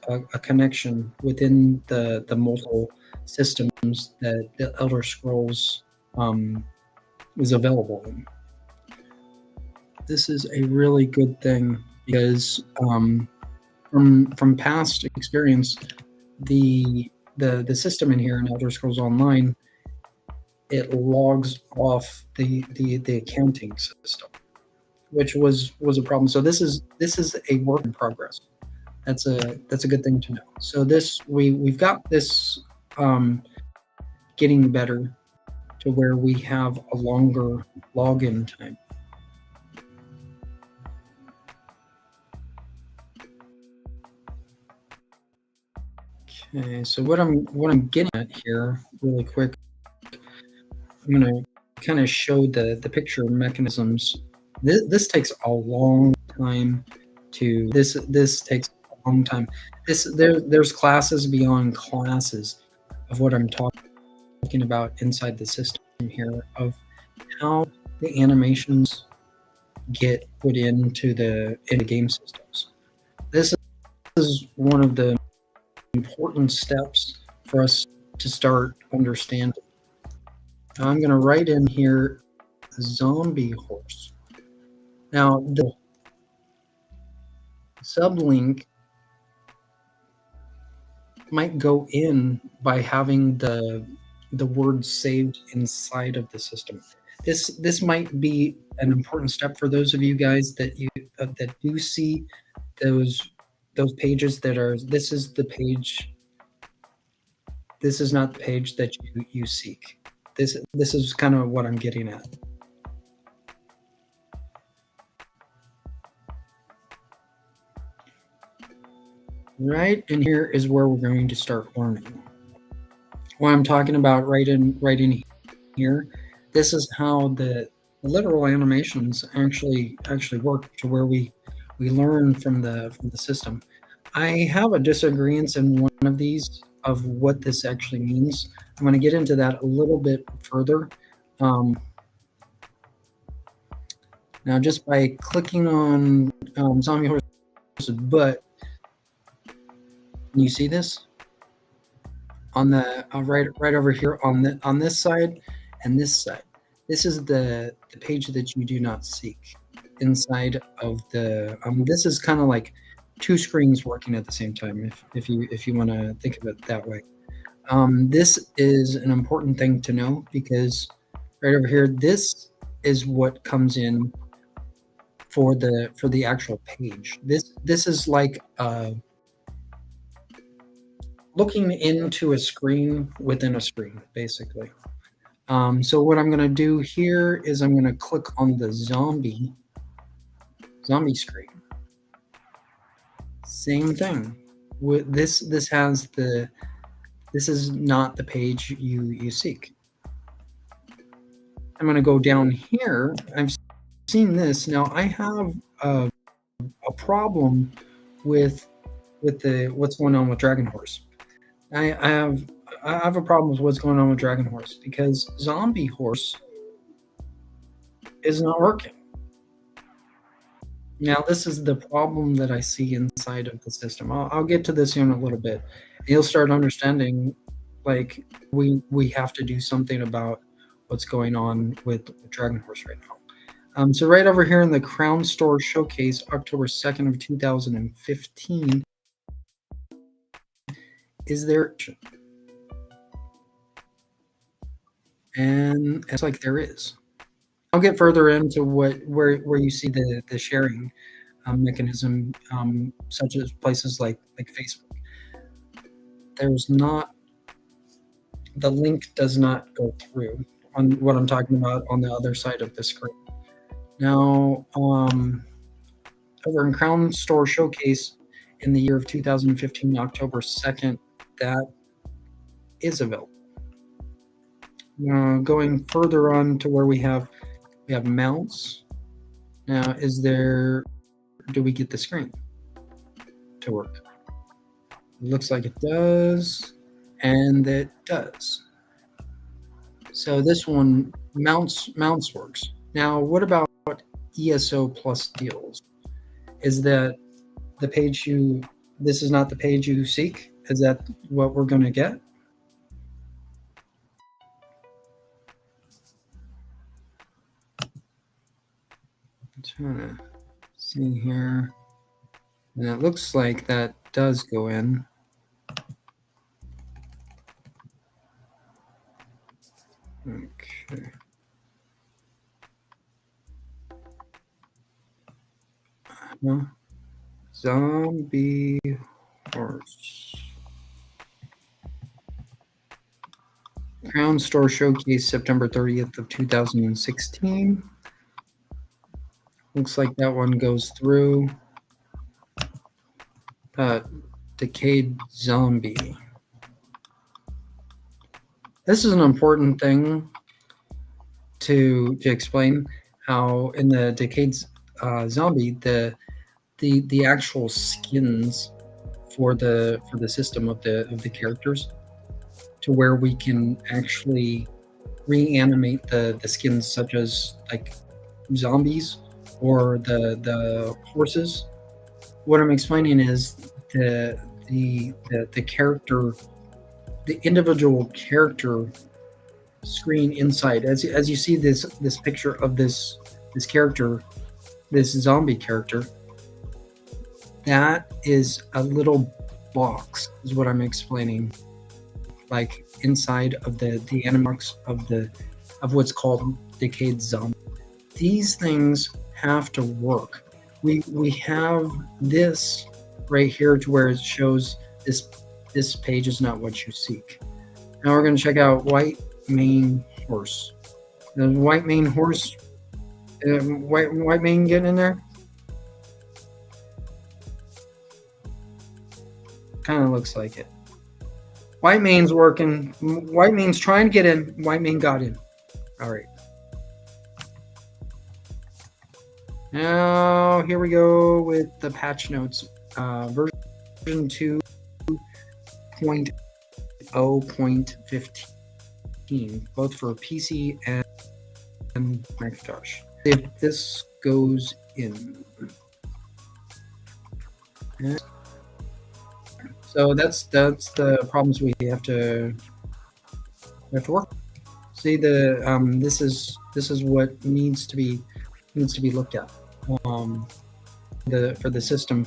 a connection within the multiple systems that the Elder Scrolls is available in. This is a really good thing because from past experience, the system in here in Elder Scrolls Online, it logs off the accounting system, which was a problem. So this is a work in progress. That's a good thing to know. So we've got this getting better to where we have a longer login time. Okay, so what I'm getting at here really quick, I'm gonna kind of show the picture mechanisms. This takes a long time to this takes a long time. There's classes beyond classes of what I'm talking talking about inside the system here of how the animations get put into the game systems. This is one of the important steps for us to start understanding. I'm going to write in here zombie horse. Now the sublink might go in by having the words saved inside of the system. This might be an important step for those of you guys that do see those pages that are. This is the page. This is not the page that you seek. This is kind of what I'm getting at. Right, and here is where we're going to start learning. What I'm talking about right in here, this is how the literal animations actually work, to where we learn from the system. I have a disagreement in one of these of what this actually means. I'm going to get into that a little bit further. Now, just by clicking on zombie horse's butt, can you see this on the right over here on this side and this side? This is the page that you do not seek inside of the. This is kind of like two screens working at the same time, if you want to think of it that way. This is an important thing to know, because right over here, this is what comes in for the actual page. This is like looking into a screen within a screen, basically. So what I'm going to do here is I'm going to click on the zombie screen. Same thing. With this has the. This is not the page you seek. I'm going to go down here. I've seen this. Now I have a problem with what's going on with Dragon Horse. I have a problem with what's going on with Dragon Horse, because Zombie Horse is not working. Now, this is the problem that I see inside of the system. I'll get to this in a little bit. You'll start understanding, like, we have to do something about what's going on with Dragon Horse right now. So right over here in the Crown Store Showcase, October 2nd of 2015, is there, and it's like there is. I'll get further into where you see the sharing mechanism, such as places like Facebook. There's not, the link does not go through on what I'm talking about on the other side of the screen. Now, over in Crown Store Showcase in the year of 2015, October 2nd, that is available. Going further on to where we have mounts. Now, do we get the screen to work? It looks like it does, and it does. So this one, mounts works. Now, what about ESO plus deals? Is that the page this is not the page you seek? Is that what we're going to get? I'm trying to see here. And it looks like that does go in. Okay. Zombie Horse. Crown Store Showcase, September 30th of 2016. Looks like that one goes through. Decayed Zombie. This is an important thing to explain, how in the Decayed Zombie, the actual skins for the system of the characters to where we can actually reanimate the skins, such as like zombies or the horses. What I'm explaining is the character, the individual character screen inside. As you see this picture of this character, this zombie character, that is a little box, is what I'm explaining. Like inside of the animatronics of what's called decayed zombie. These things have to work. We have this right here to where it shows this page is not what you seek. Now we're going to check out white mane horse. The white mane horse, white mane getting in there. Kind of looks like it. White mane's working. White mane's trying to get in. White mane got in. All right. Now here we go with the patch notes. Version 2.0.15, both for PC and Macintosh. If this goes in. So that's the problems we have to work. See, this is what needs to be looked at for the system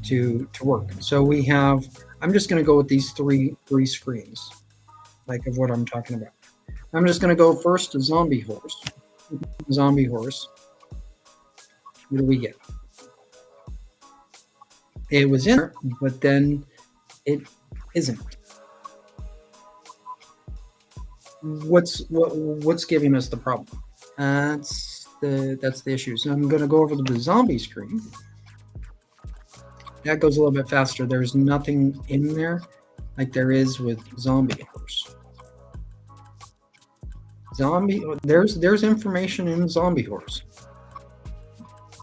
to work. So we have. I'm just going to go with these three screens, like of what I'm talking about. I'm just going to go first to zombie horse. Zombie horse. What do we get? It was in there, but then it isn't. What's giving us the problem? That's the issue. So I'm going to go over to the zombie screen. That goes a little bit faster. There's nothing in there like there is with zombie horse. There's information in zombie horse,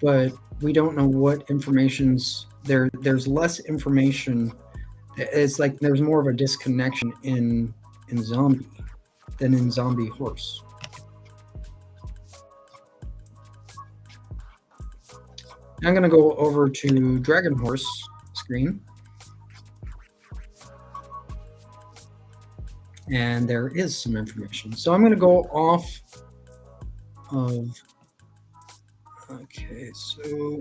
but we don't know what information's there. There's less information. It's like there's more of a disconnection in zombie than in zombie horse. I'm going to go over to Dragon Horse screen. And there is some information. So I'm going to go off of... Okay, so...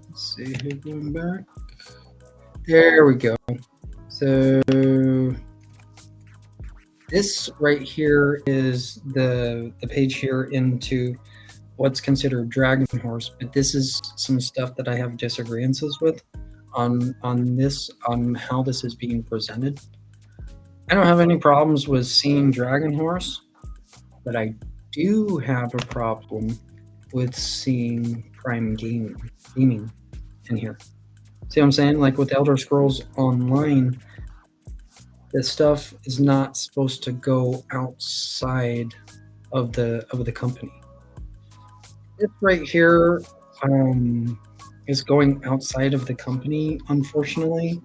Let's see here, going back. There we go. So... This right here is the page here into what's considered Dragon Horse, but this is some stuff that I have disagreements with on how this is being presented. I don't have any problems with seeing Dragon Horse, but I do have a problem with seeing Prime Gaming in here. See what I'm saying? Like with Elder Scrolls Online, this stuff is not supposed to go outside of the company. This right here is going outside of the company. Unfortunately,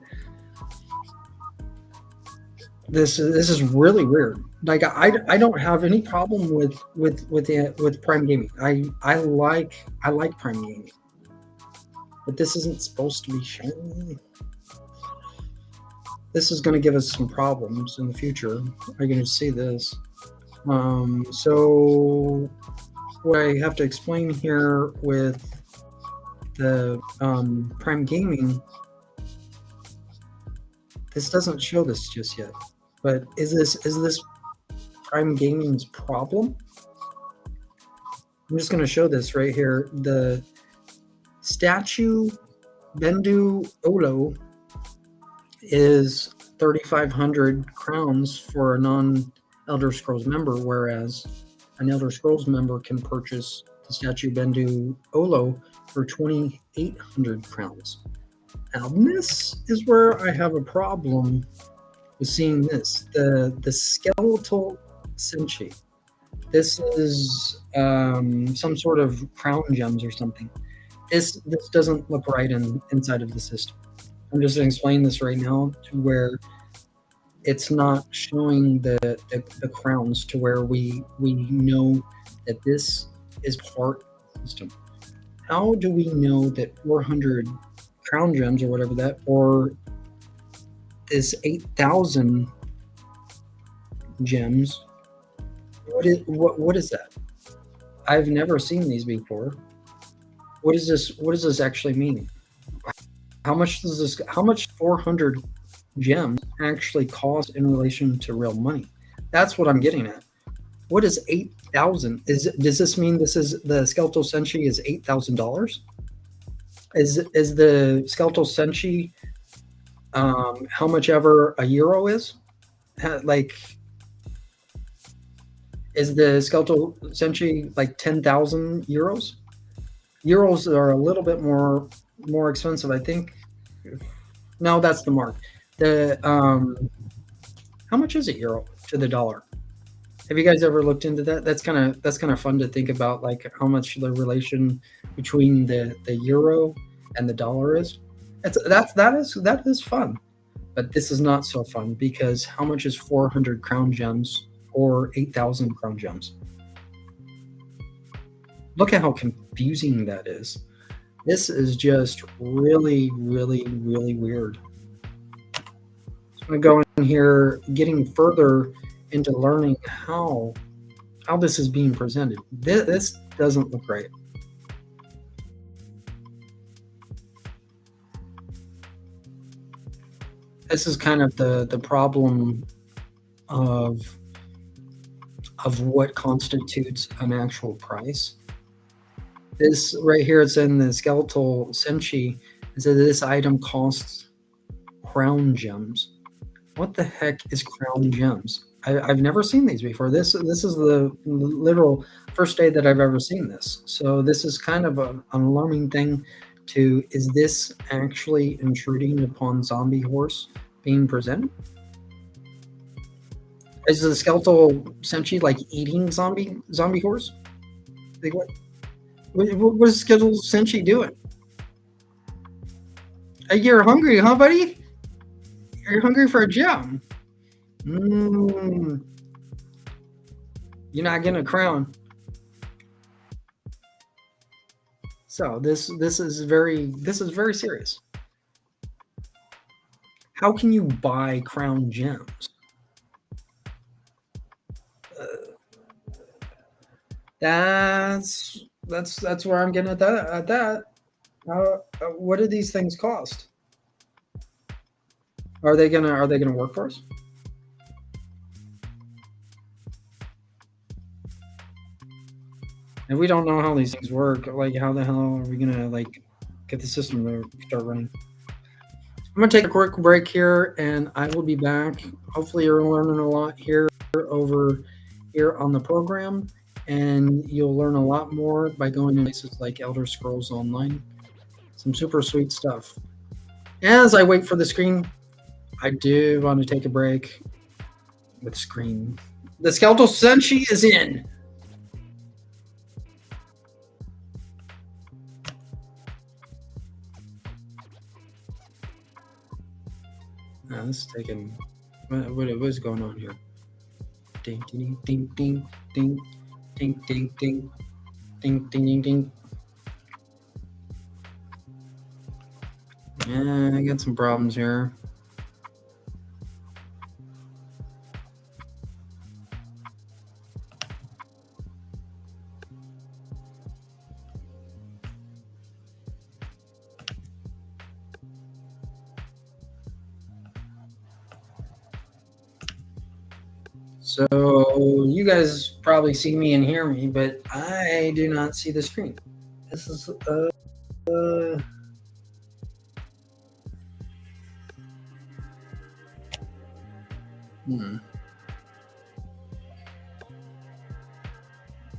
this is really weird. Like I don't have any problem with Prime Gaming. I like Prime Gaming, but this isn't supposed to be shown. This is going to give us some problems in the future. Are you going to see this? So what I have to explain here with the Prime Gaming, this doesn't show this just yet. But is this Prime Gaming's problem? I'm just going to show this right here. The statue Bendu Olo is 3,500 crowns for a non-Elder Scrolls member, whereas an Elder Scrolls member can purchase the statue Bendu Olo for 2,800 crowns. Now this is where I have a problem with seeing this. The skeletal Senshi. This is some sort of crown gems or something. This doesn't look right inside of the system. I'm just going to explain this right now to where it's not showing the crowns to where we know that this is part of the system. How do we know that 400 crown gems or whatever that, or this 8,000 gems? What is that? I've never seen these before. What is this? What does this actually mean? How much does this? How much 400 gems actually cost in relation to real money? That's what I'm getting at. What is 8,000? Does this mean this is the skeletal senshi is $8,000? Is the skeletal senshi how much ever a euro is? Like, is the skeletal senshi like 10,000 euros? Euros are a little bit more expensive, I think. No, that's the mark. The how much is a euro to the dollar? Have you guys ever looked into that? That's kind of fun to think about, like how much the relation between the euro and the dollar is. That is fun, but this is not so fun because how much is 400 crown gems or 8,000 crown gems? Look at how confusing that is. This is just really, really, really weird. I'm going to go in here, getting further into learning how this is being presented. This doesn't look right. This is kind of the problem of what constitutes an actual price. This right here, it's in the skeletal senshi. It says this item costs crown gems. What the heck is crown gems? I've never seen these before. This is the literal first day that I've ever seen this. So this is kind of an alarming thing. Is this actually intruding upon zombie horse being presented? Is the skeletal senshi like eating zombie horse? Like what is skeletal senshi doing? You're hungry, huh, buddy? You're hungry for a gem. You're not getting a crown. So this is very serious. How can you buy crown gems? That's where I'm getting at that. What do these things cost? Are they gonna work for us? And we don't know how these things work. Like, how the hell are we gonna like get the system to start running? I'm gonna take a quick break here, and I will be back. Hopefully, you're learning a lot here over here on the program, and you'll learn a lot more by going to places like Elder Scrolls Online. Some super sweet stuff. As I wait for the screen, I do want to take a break with screen. The skeletal senshi is in. This is taking. What is going on here? Ding ding ding ding ding ding ding ding ding ding ding ding. Yeah, I got some problems here. So you guys probably see me and hear me, but I do not see the screen. This is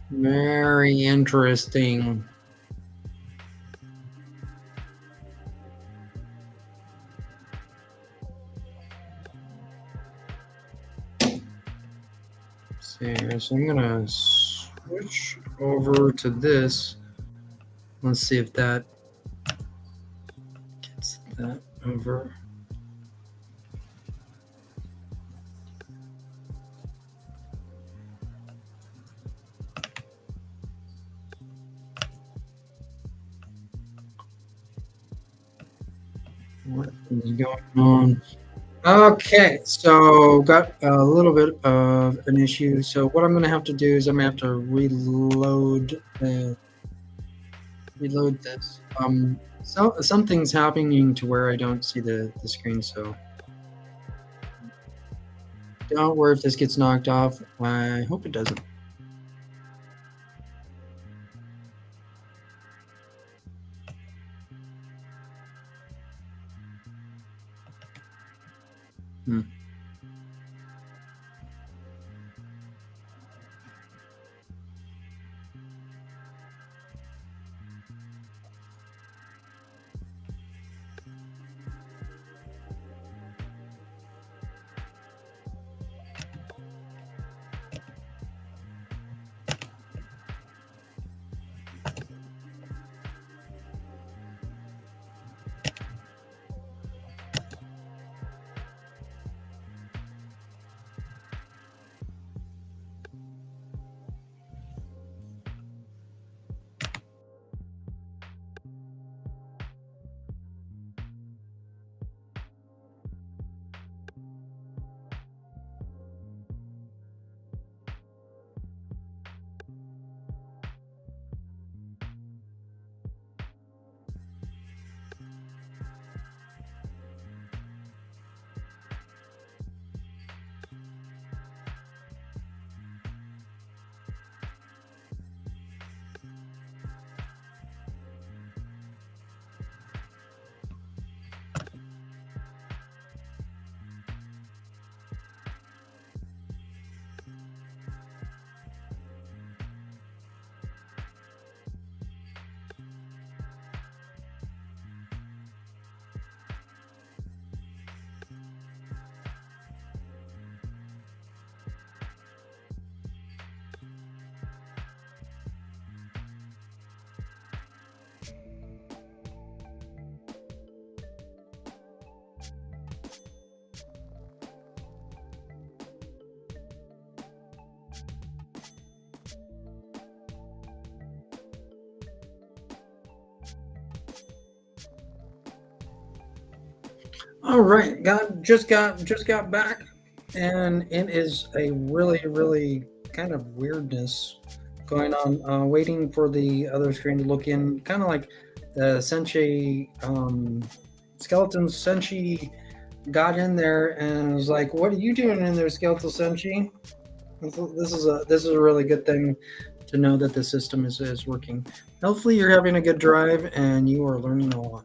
very interesting. So I'm gonna switch over to this. Let's see if that gets that. over. What is going on? Okay, so got a little bit of an issue. So what I'm going to have to do is I'm going to have to reload this. So something's happening to where I don't see the screen. So don't worry if this gets knocked off. I hope it doesn't. Hmm. All right, just got back, and it is a really kind of weirdness going on. Waiting for the other screen to look in, kind of like the Senshi skeleton Senshi got in there and was like, "What are you doing in there, skeletal Senshi?" This is a really good thing to know that the system is working. Hopefully, you're having a good drive and you are learning a lot.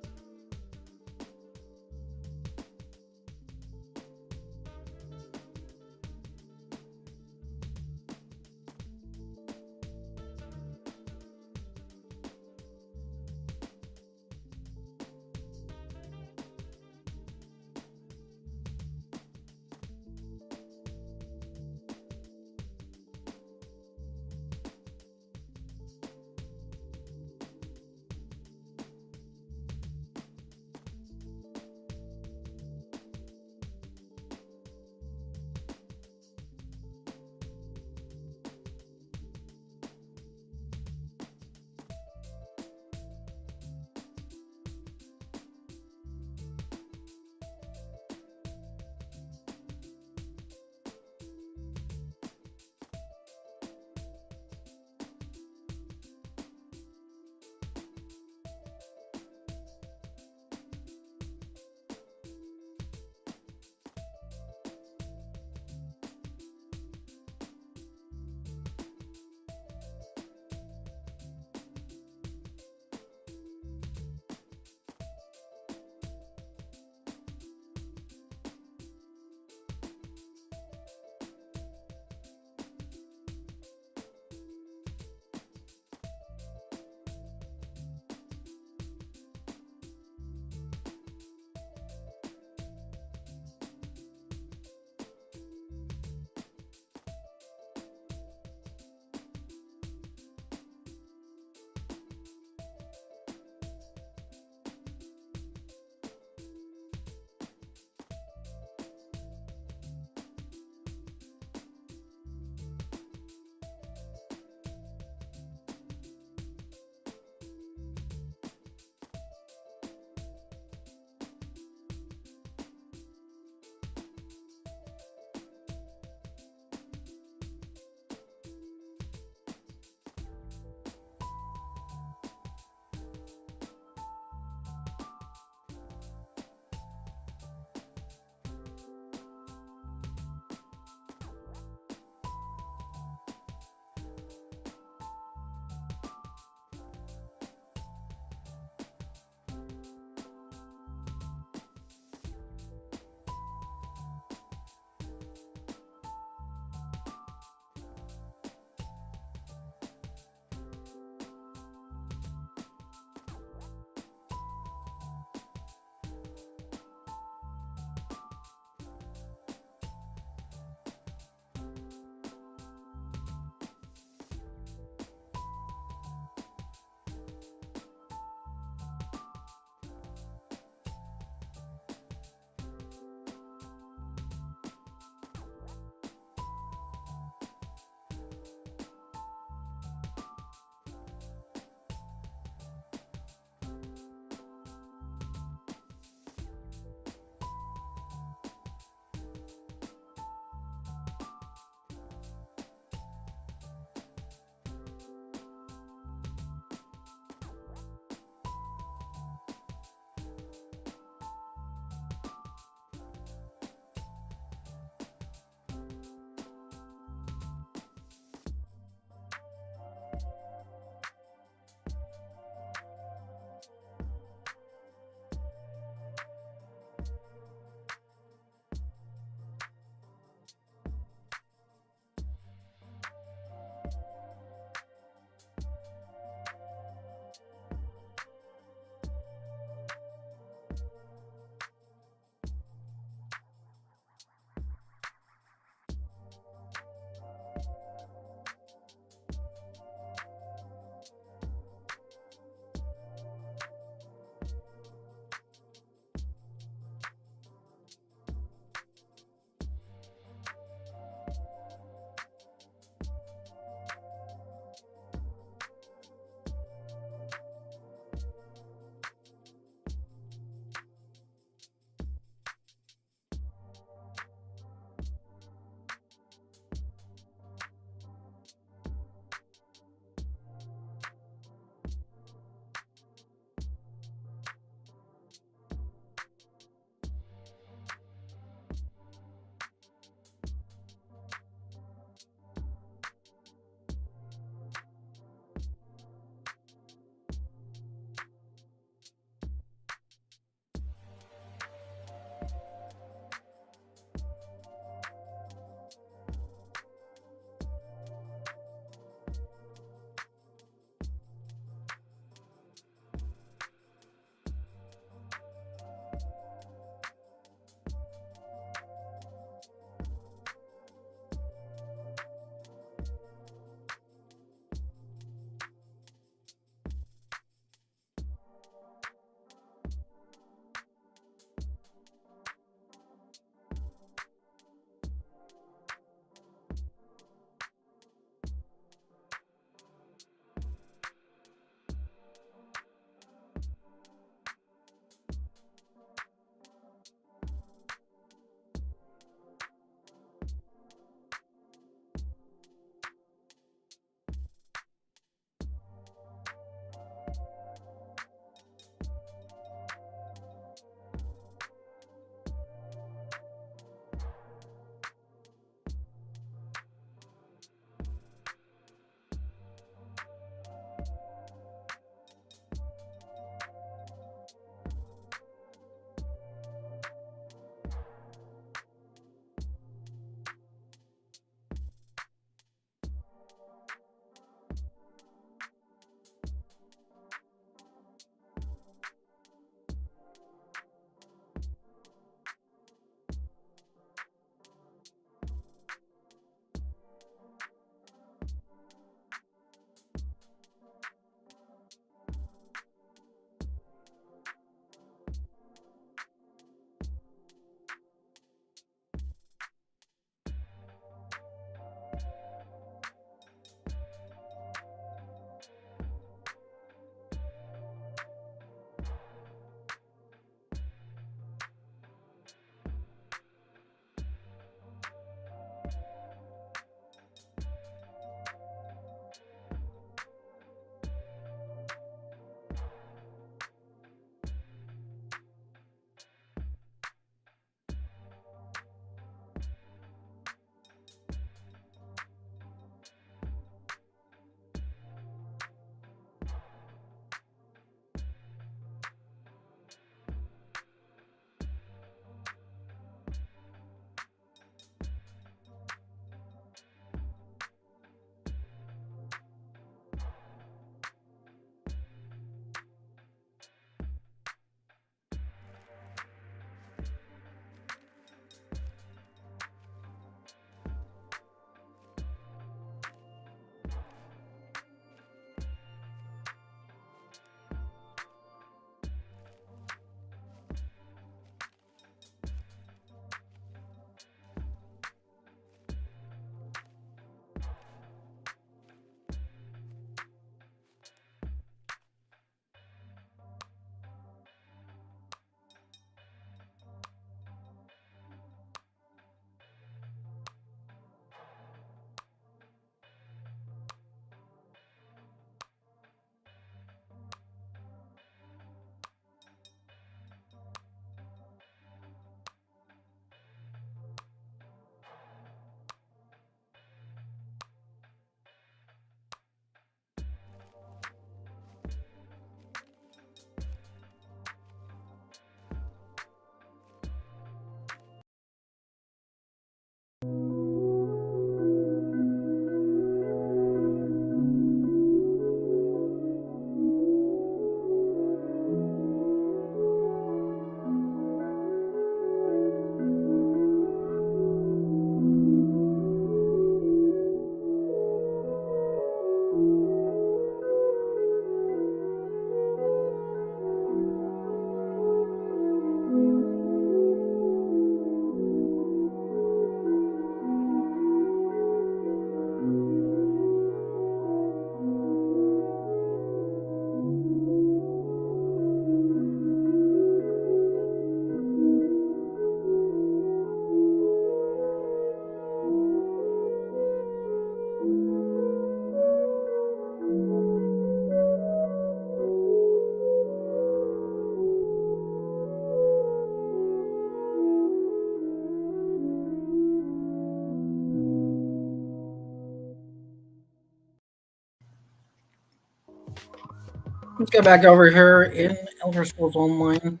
Let's get back over here in Elder Scrolls Online,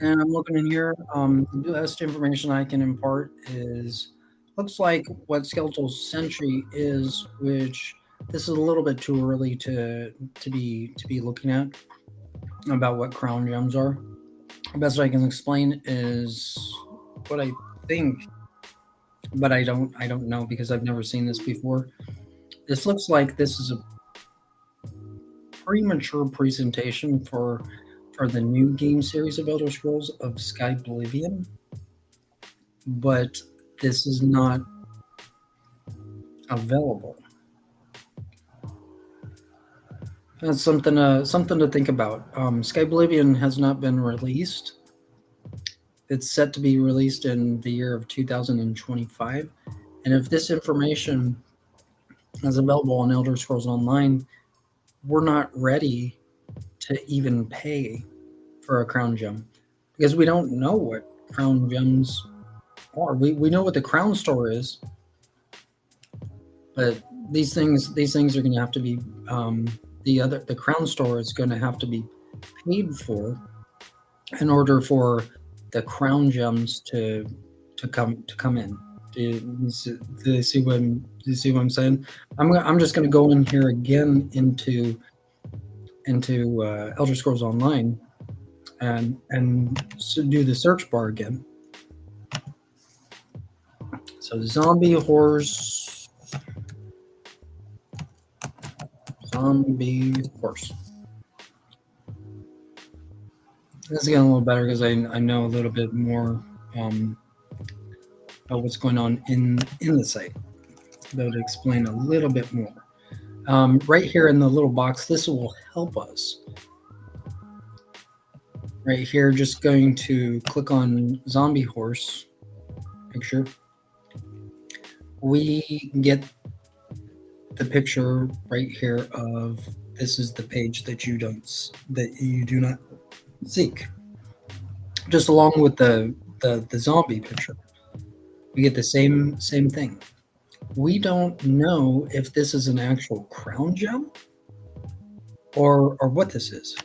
and I'm looking in here. The best information I can impart is looks like what Skeletal Sentry is, which this is a little bit too early to be looking at about what crown gems are. The best I can explain is what I think, but I don't know because I've never seen this before. This looks like this is a premature presentation for the new game series of Elder Scrolls of Sky Oblivion, but this is not available. That's something to think about. Sky Oblivion has not been released. It's set to be released in the year of 2025, and if this information is available on Elder Scrolls Online, we're not ready to even pay for a crown gem because we don't know what crown gems are. We know what the crown store is, but these things are going to have to be the crown store is going to have to be paid for in order for the crown gems to come in. Do you see what I'm saying? I'm just going to go in here again into Elder Scrolls Online and do the search bar again. So zombie horse. This is getting a little better because I know a little bit more about what's going on in the site. That would explain a little bit more. Right here in the little box, this will help us. Right here, just going to click on zombie horse picture. We get the picture right here of this is the page that you do not seek. Just along with the zombie picture, we get the same thing. We don't know if this is an actual crown gem or what this is.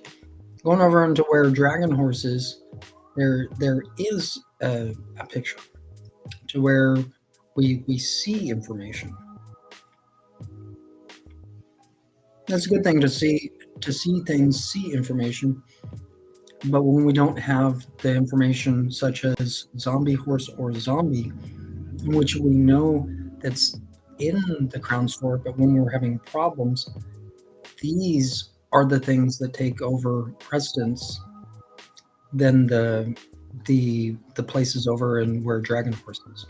Going over into where Dragon Horse is, there is a picture to where we see information. That's a good thing to see things, see information. But when we don't have the information such as zombie horse or zombie, which we know that's in the crown store, but when we're having problems, these are the things that take over precedence than the places over and where Dragon Horse is,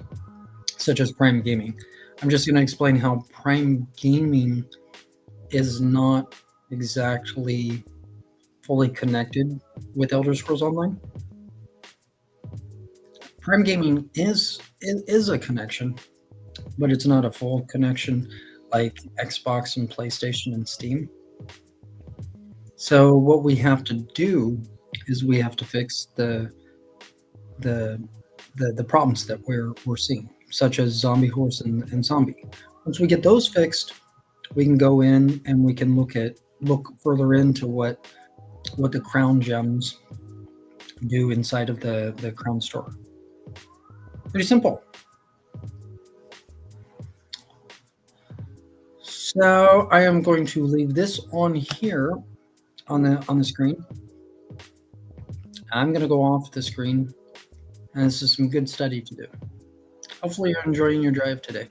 such as Prime Gaming. I'm just going to explain how Prime Gaming is not exactly fully connected with Elder Scrolls Online. Prime Gaming is a connection, but it's not a full connection like Xbox and PlayStation and Steam. So what we have to do is we have to fix the problems that we're seeing, such as zombie horse and zombie. Once we get those fixed, we can go in and we can look further into what the crown gems do inside of the crown store. Pretty simple. So I am going to leave this on here on the screen. I'm going to go off the screen, and this is some good study to do. Hopefully you're enjoying your drive today.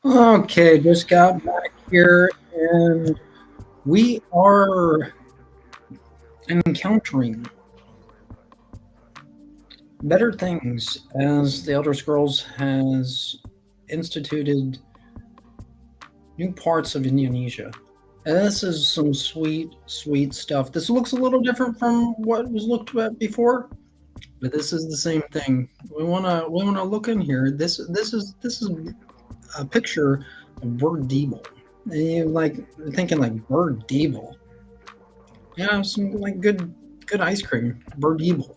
Okay, just got back here and we are encountering better things as the Elder Scrolls has instituted new parts of Indonesia. And this is some sweet, sweet stuff. This looks a little different from what was looked at before, but this is the same thing. We wanna look in here. This is a picture of Bird Deeble. And you like thinking like Bird Deeble. Yeah, some like good ice cream. Bird Deeble.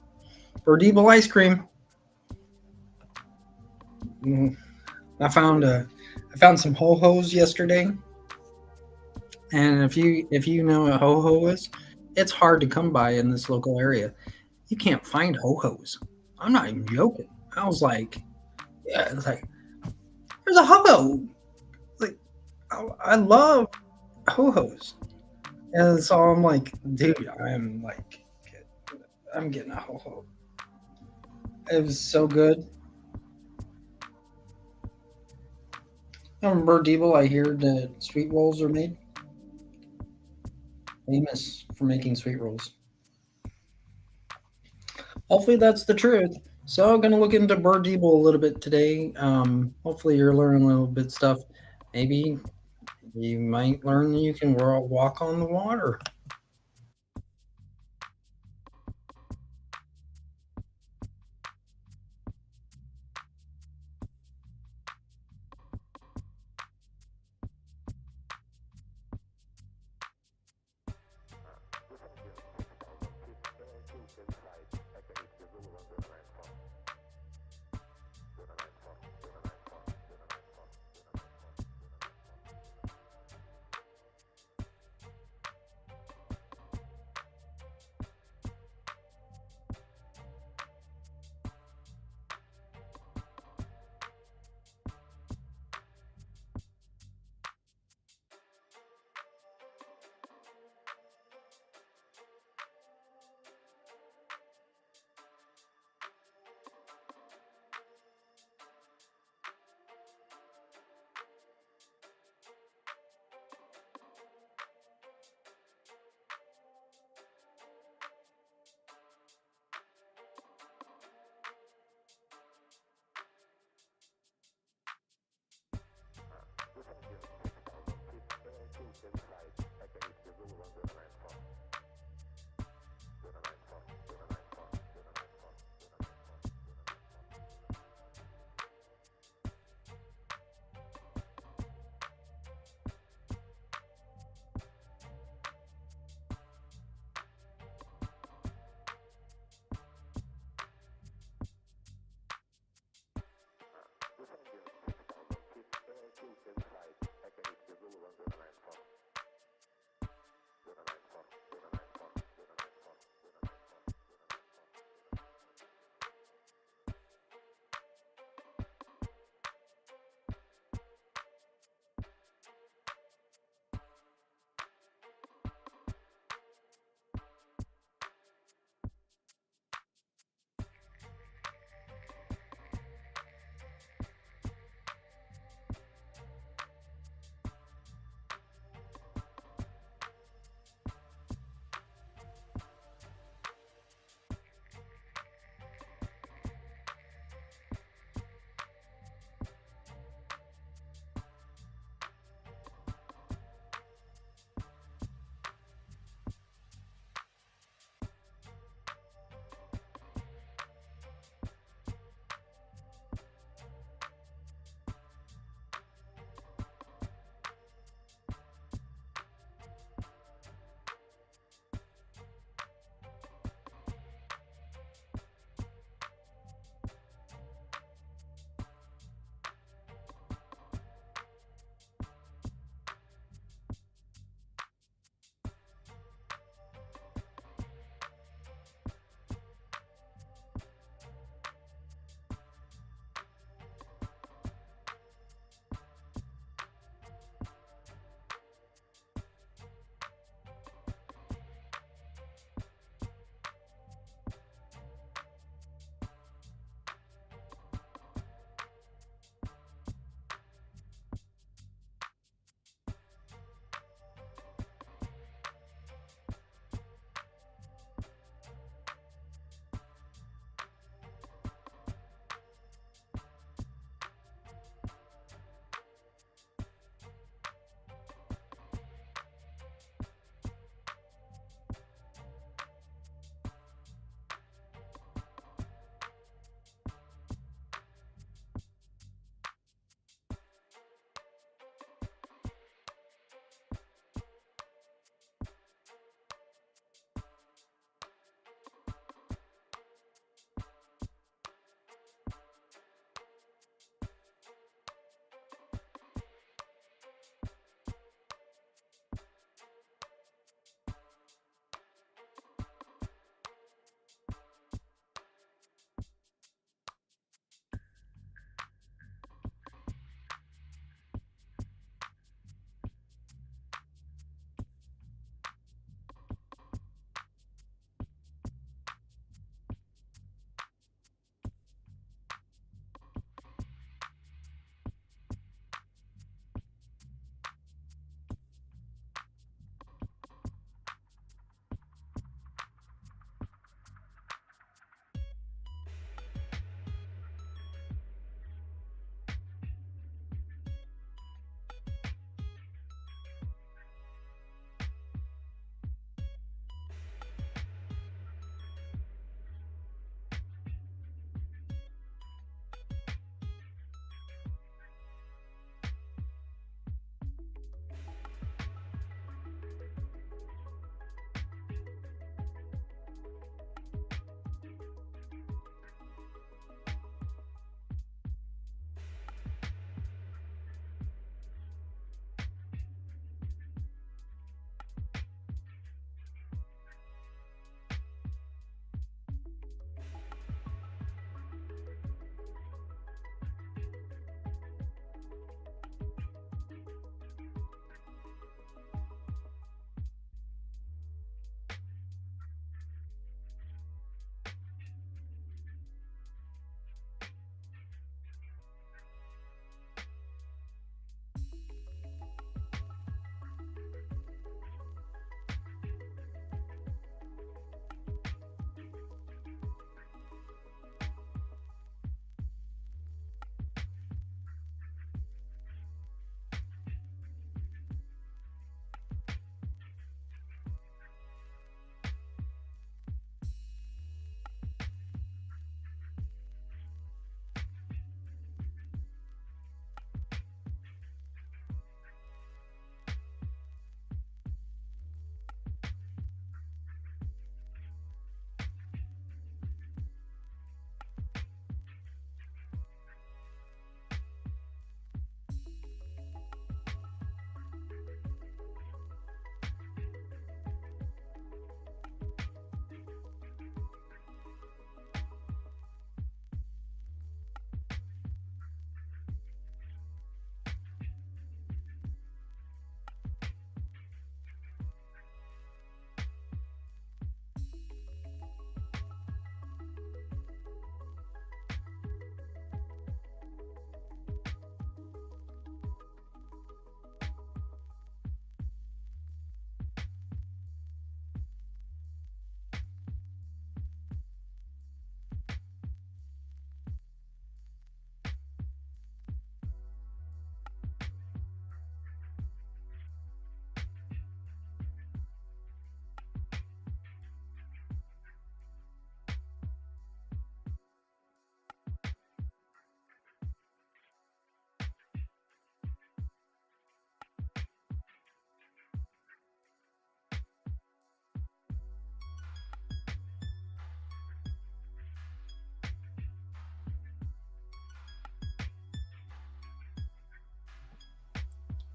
Bird Deeble ice cream. Mm. I found some ho hos yesterday, and if you know what ho ho is, it's hard to come by in this local area. You can't find ho hos. I'm not even joking. I was like, yeah, it's like there's a ho ho. Like I love ho hos, and so I'm like, dude, I'm getting a ho ho. It was so good. From Bird Deeble, I hear that sweet rolls are made famous for making sweet rolls. Hopefully that's the truth. So I'm gonna look into Bird Deeble a little bit today. Hopefully you're learning a little bit stuff. Maybe you might learn that you can walk on the water.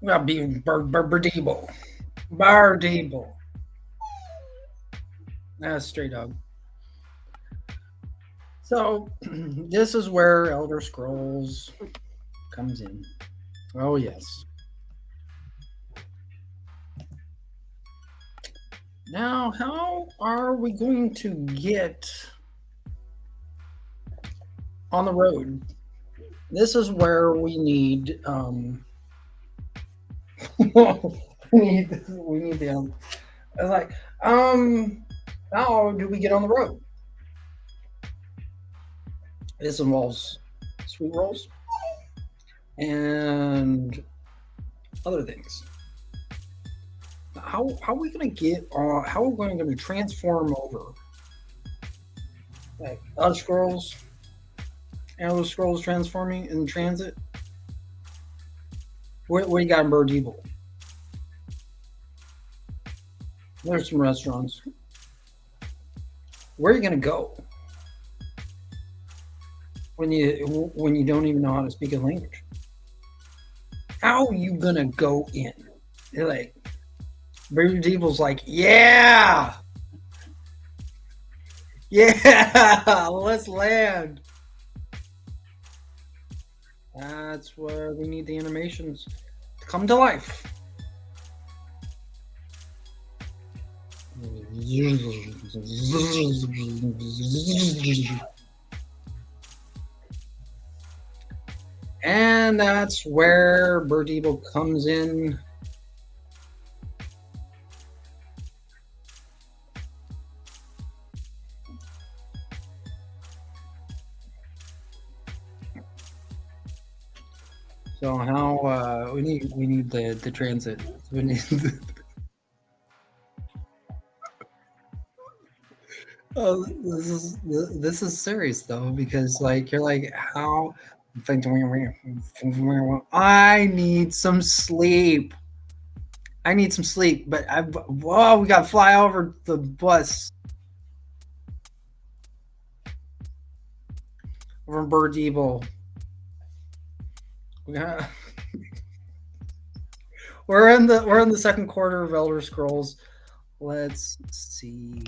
Well, be Bardebo. Bardebo. That's straight up. So this is where Elder Scrolls comes in. Oh yes. Now, how are we going to get on the road? This is where we need we need the I was like, how do we get on the road? This involves sweet rolls and other things. How are we gonna get how are we going to transform over like Elder Scrolls transforming in transit? Where you got in Bird Evil? There's some restaurants. Where are you gonna go when you don't even know how to speak a language? How are you gonna go in? They're like Bird Evil's like, yeah, yeah, let's land. That's where we need the animations to come to life. And that's where Bird Evil comes in. So how we need the transit. We need oh, this is serious though because like you're like how I need some sleep. I need some sleep, but whoa, we got to fly over the bus over Bird Evil. We got, we're in the second quarter of Elder Scrolls. Let's see.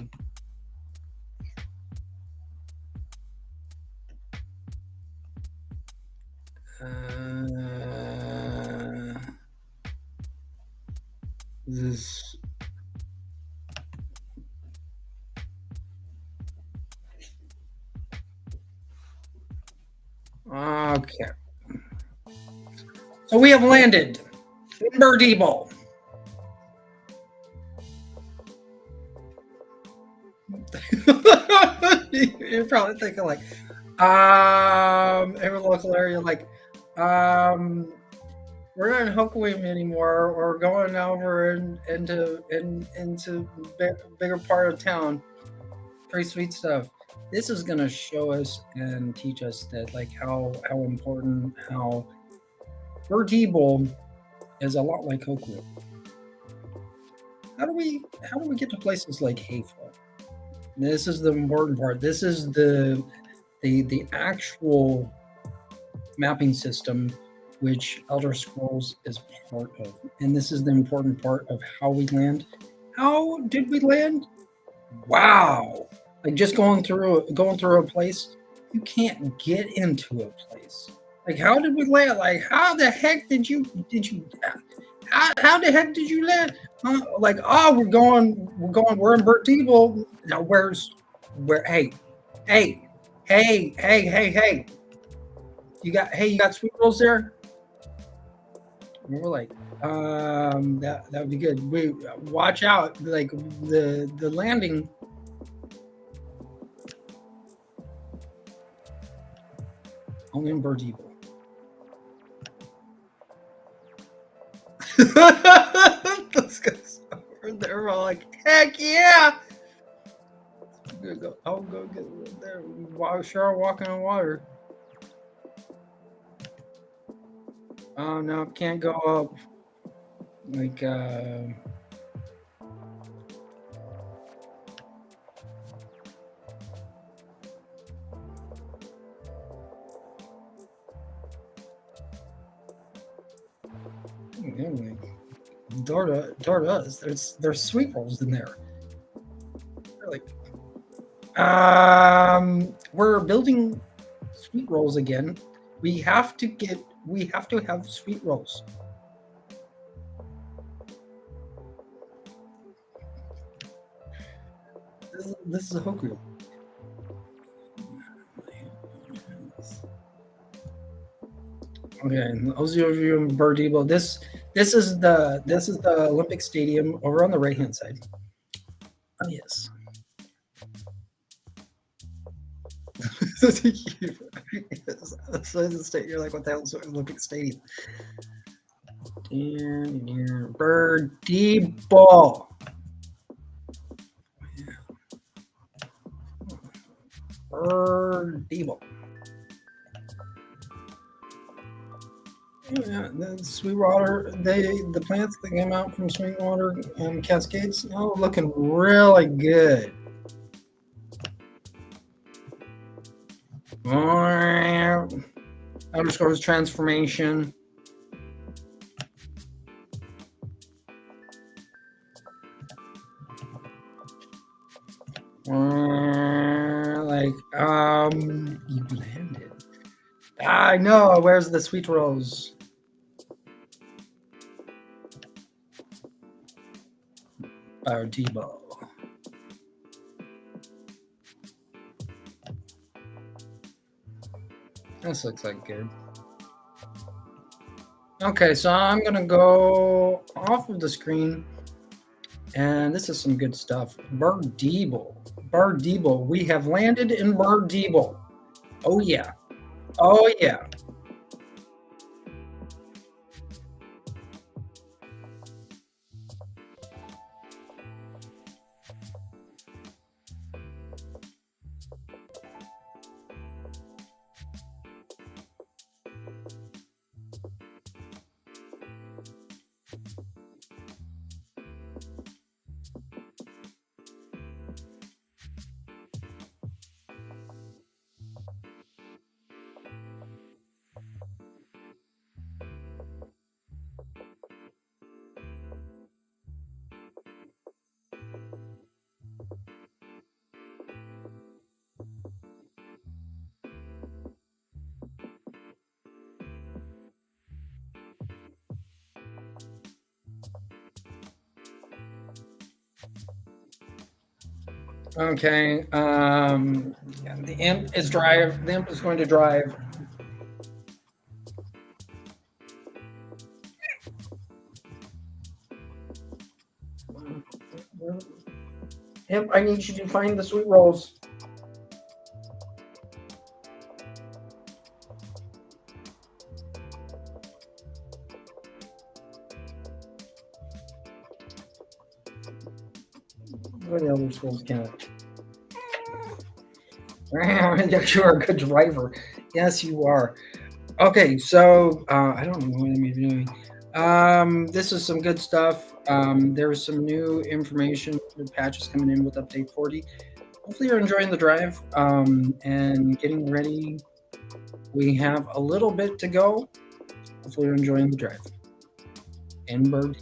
This okay. So we have landed in Bird Evil. You're probably thinking like, every local area like, we're not in Hoquiam anymore. We're going over into bigger part of town. Pretty sweet stuff. This is gonna show us and teach us that like how important how Bird Evil is a lot like Hoquiam. How do we get to places like Hayful? This is the important part. This is the actual mapping system which Elder Scrolls is part of. And this is the important part of how we land. How did we land? Wow. Like just going through a place, you can't get into a place. Like how did we land? Like how the heck did you how the heck did you land? Like oh we're in Burt Evil. Now where hey you got sweet rolls there? And we're like, that would be good. We watch out, like the landing. Only in Bird Evil. Those guys over there are like, heck yeah! I'll go get there. Sure, walking on water. Oh no, can't go up. Like Door does. There's sweet rolls in there. Like, we're building sweet rolls again. We have to have sweet rolls. This is a Hoku. Okay, those of you in Bird Depot, this is the Olympic Stadium over on the right hand side. Oh yes. You're like, what the hell is an Olympic Stadium? Near Bird Depot. Bird Depot. Yeah, the Sweetwater, the plants that came out from Sweetwater and Cascades, looking really good. Underscores transformation. You landed. I know. Where's the sweet rose? Debo. This looks like good. Okay, so I'm gonna go off of the screen, and this is some good stuff. Bird Debo. We have landed in Bird Debo. Oh yeah. Oh yeah. Okay. The imp is going to drive. Imp, I need you to find the sweet rolls. What the other schools count? You're a good driver. Yes, you are. Okay, so I don't know what I'm even doing. This is some good stuff. There's some new information, new patches coming in with update 40. Hopefully you're enjoying the drive and getting ready. We have a little bit to go. Hopefully you're enjoying the drive. Bird.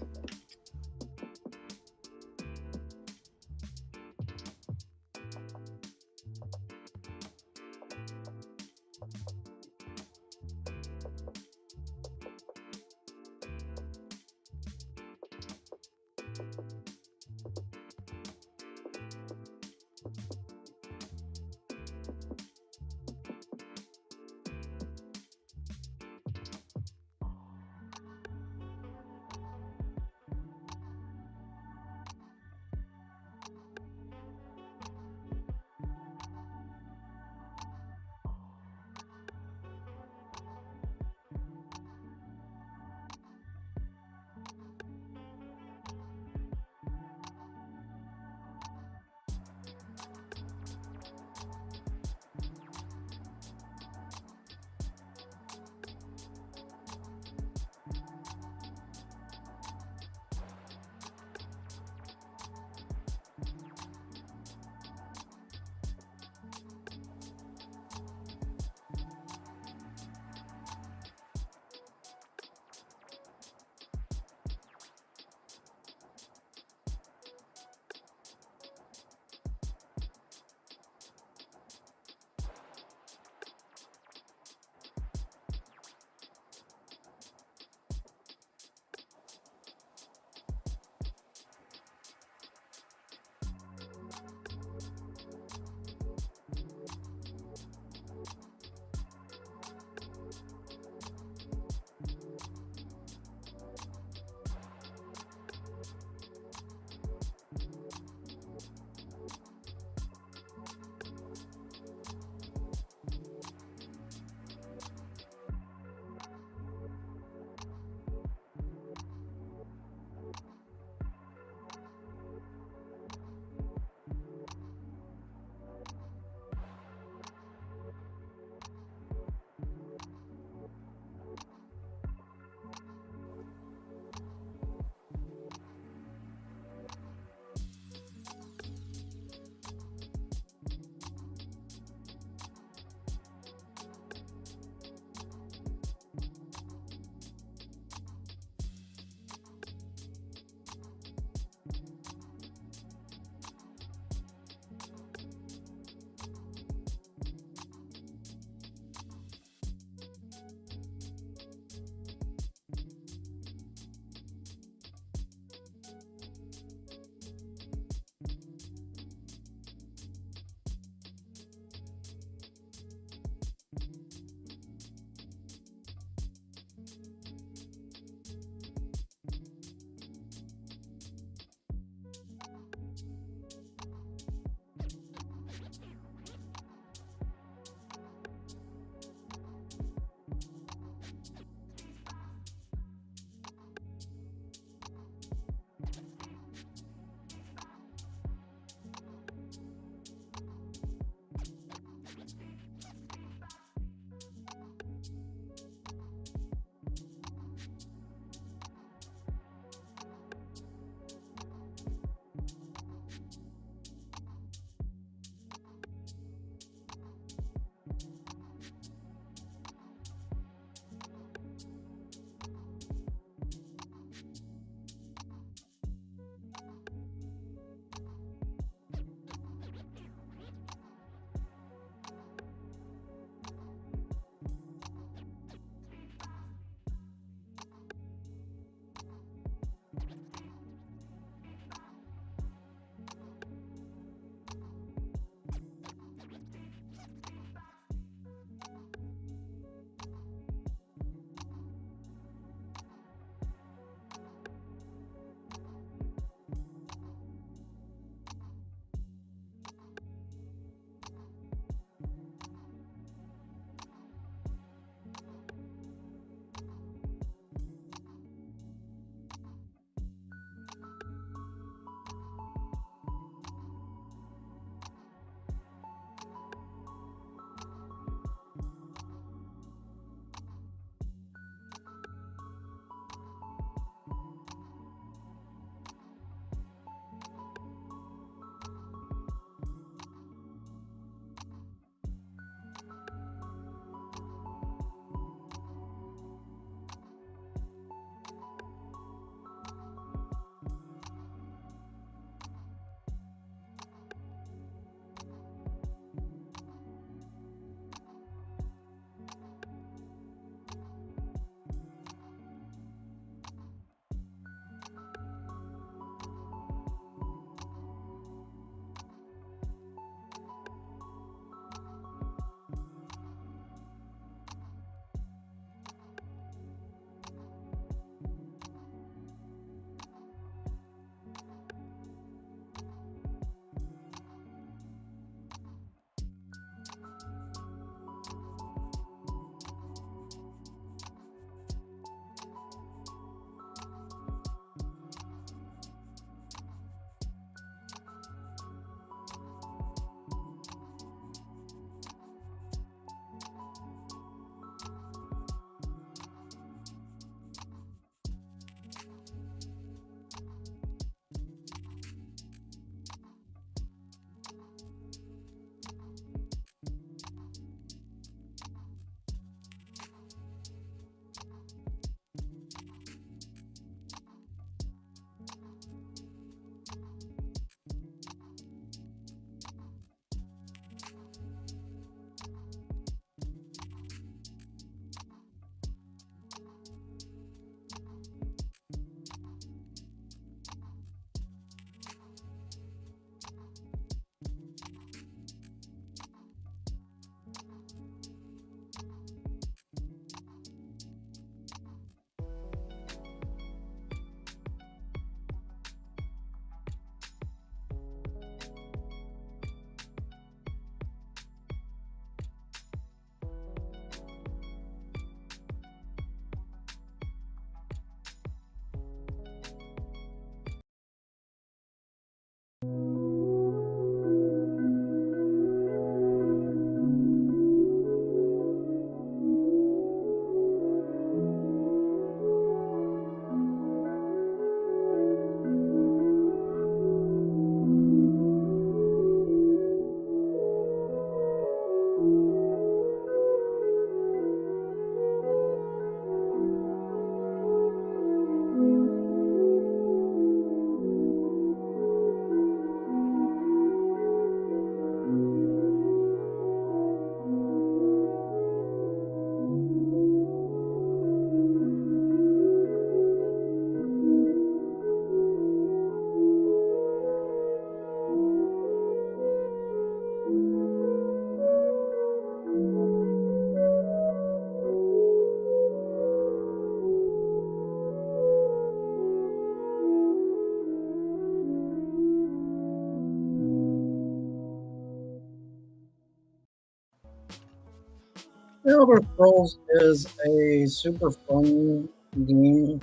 Elder Scrolls is a super fun game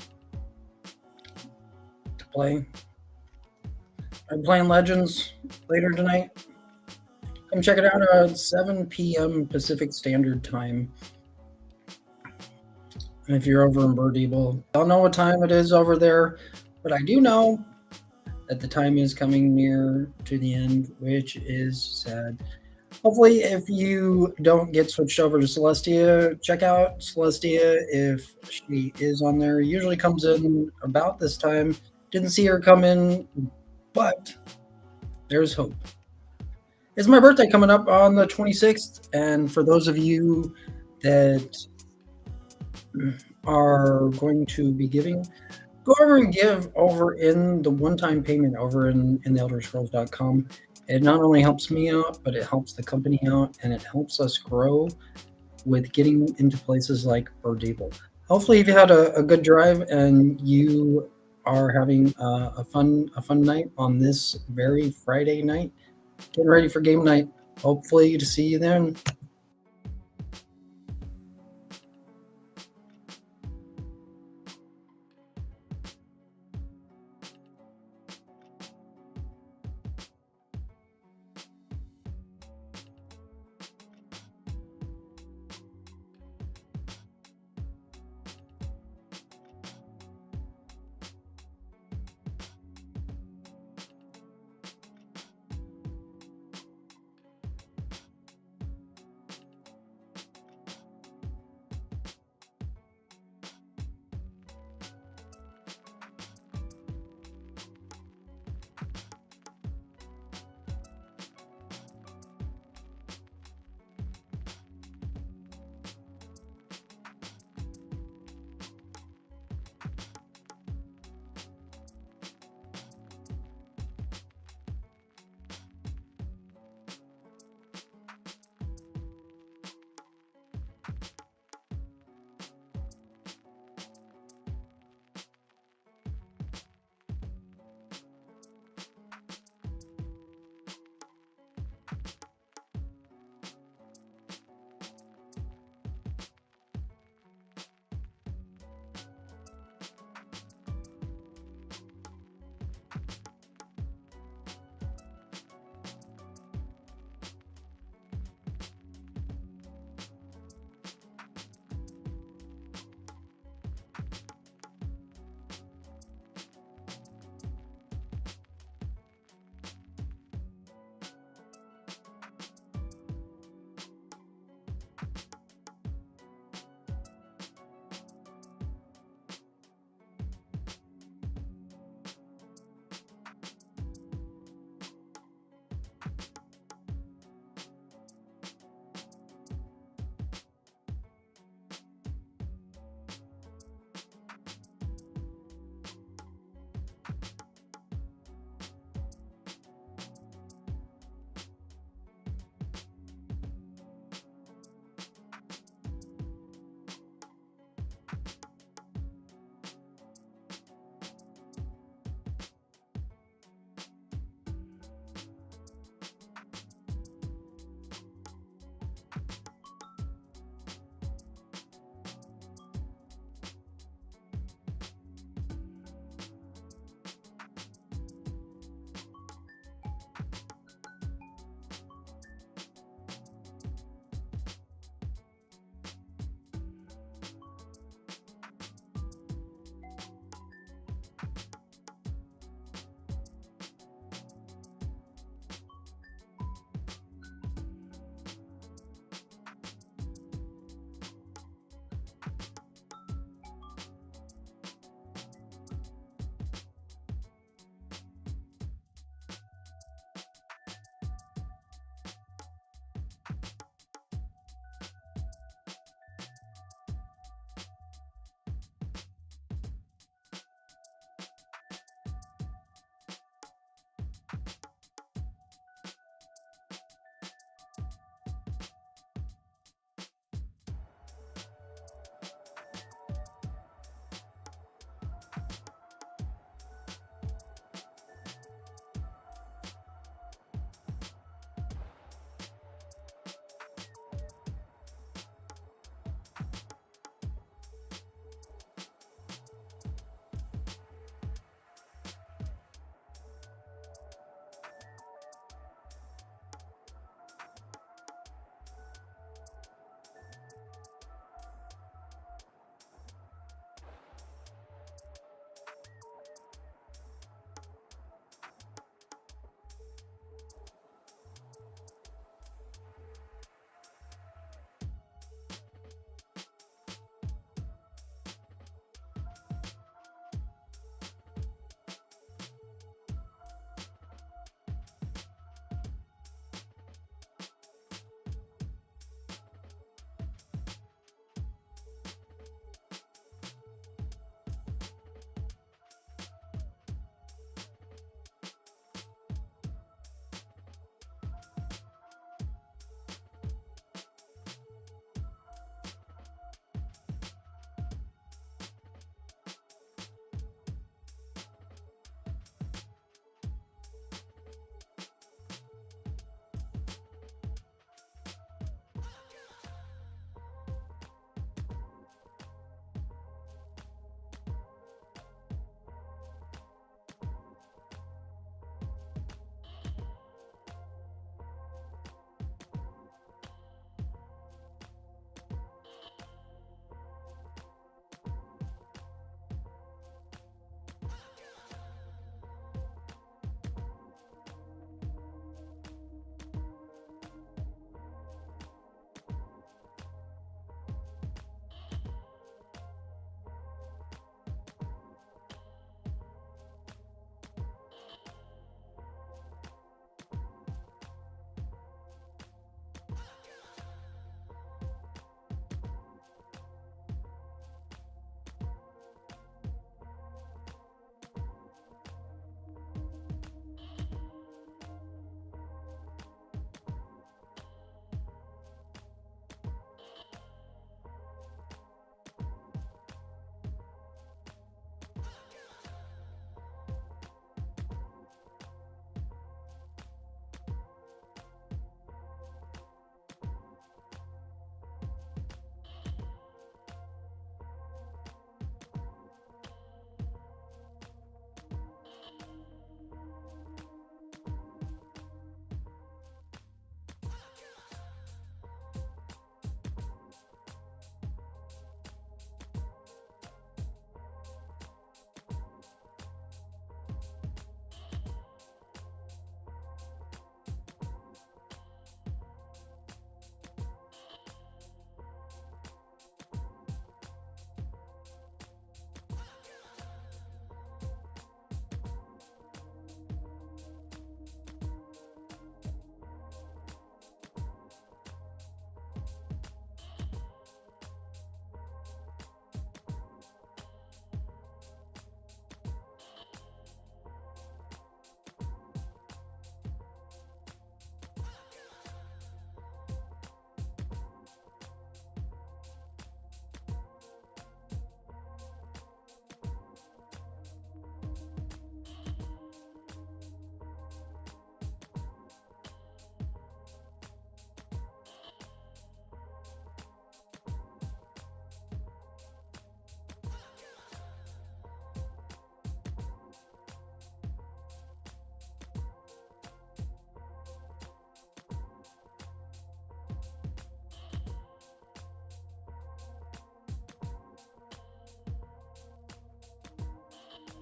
to play. I'm playing Legends later tonight. Come check it out at 7 p.m. Pacific Standard Time. And if you're over in Bird Eagle, I don't know what time it is over there, but I do know that the time is coming near to the end, which is sad. Hopefully, if you don't get switched over to Celestia, check out Celestia if she is on there. Usually comes in about this time. Didn't see her come in, but there's hope. It's my birthday coming up on the 26th, and for those of you that are going to be giving, go over and give over in the one-time payment over in theelderscrolls.com. It not only helps me out, but it helps the company out, and it helps us grow with getting into places like Bird Eagle. Hopefully, you've had a good drive and you are having a fun night on this very Friday night. Getting ready for game night. Hopefully to see you then.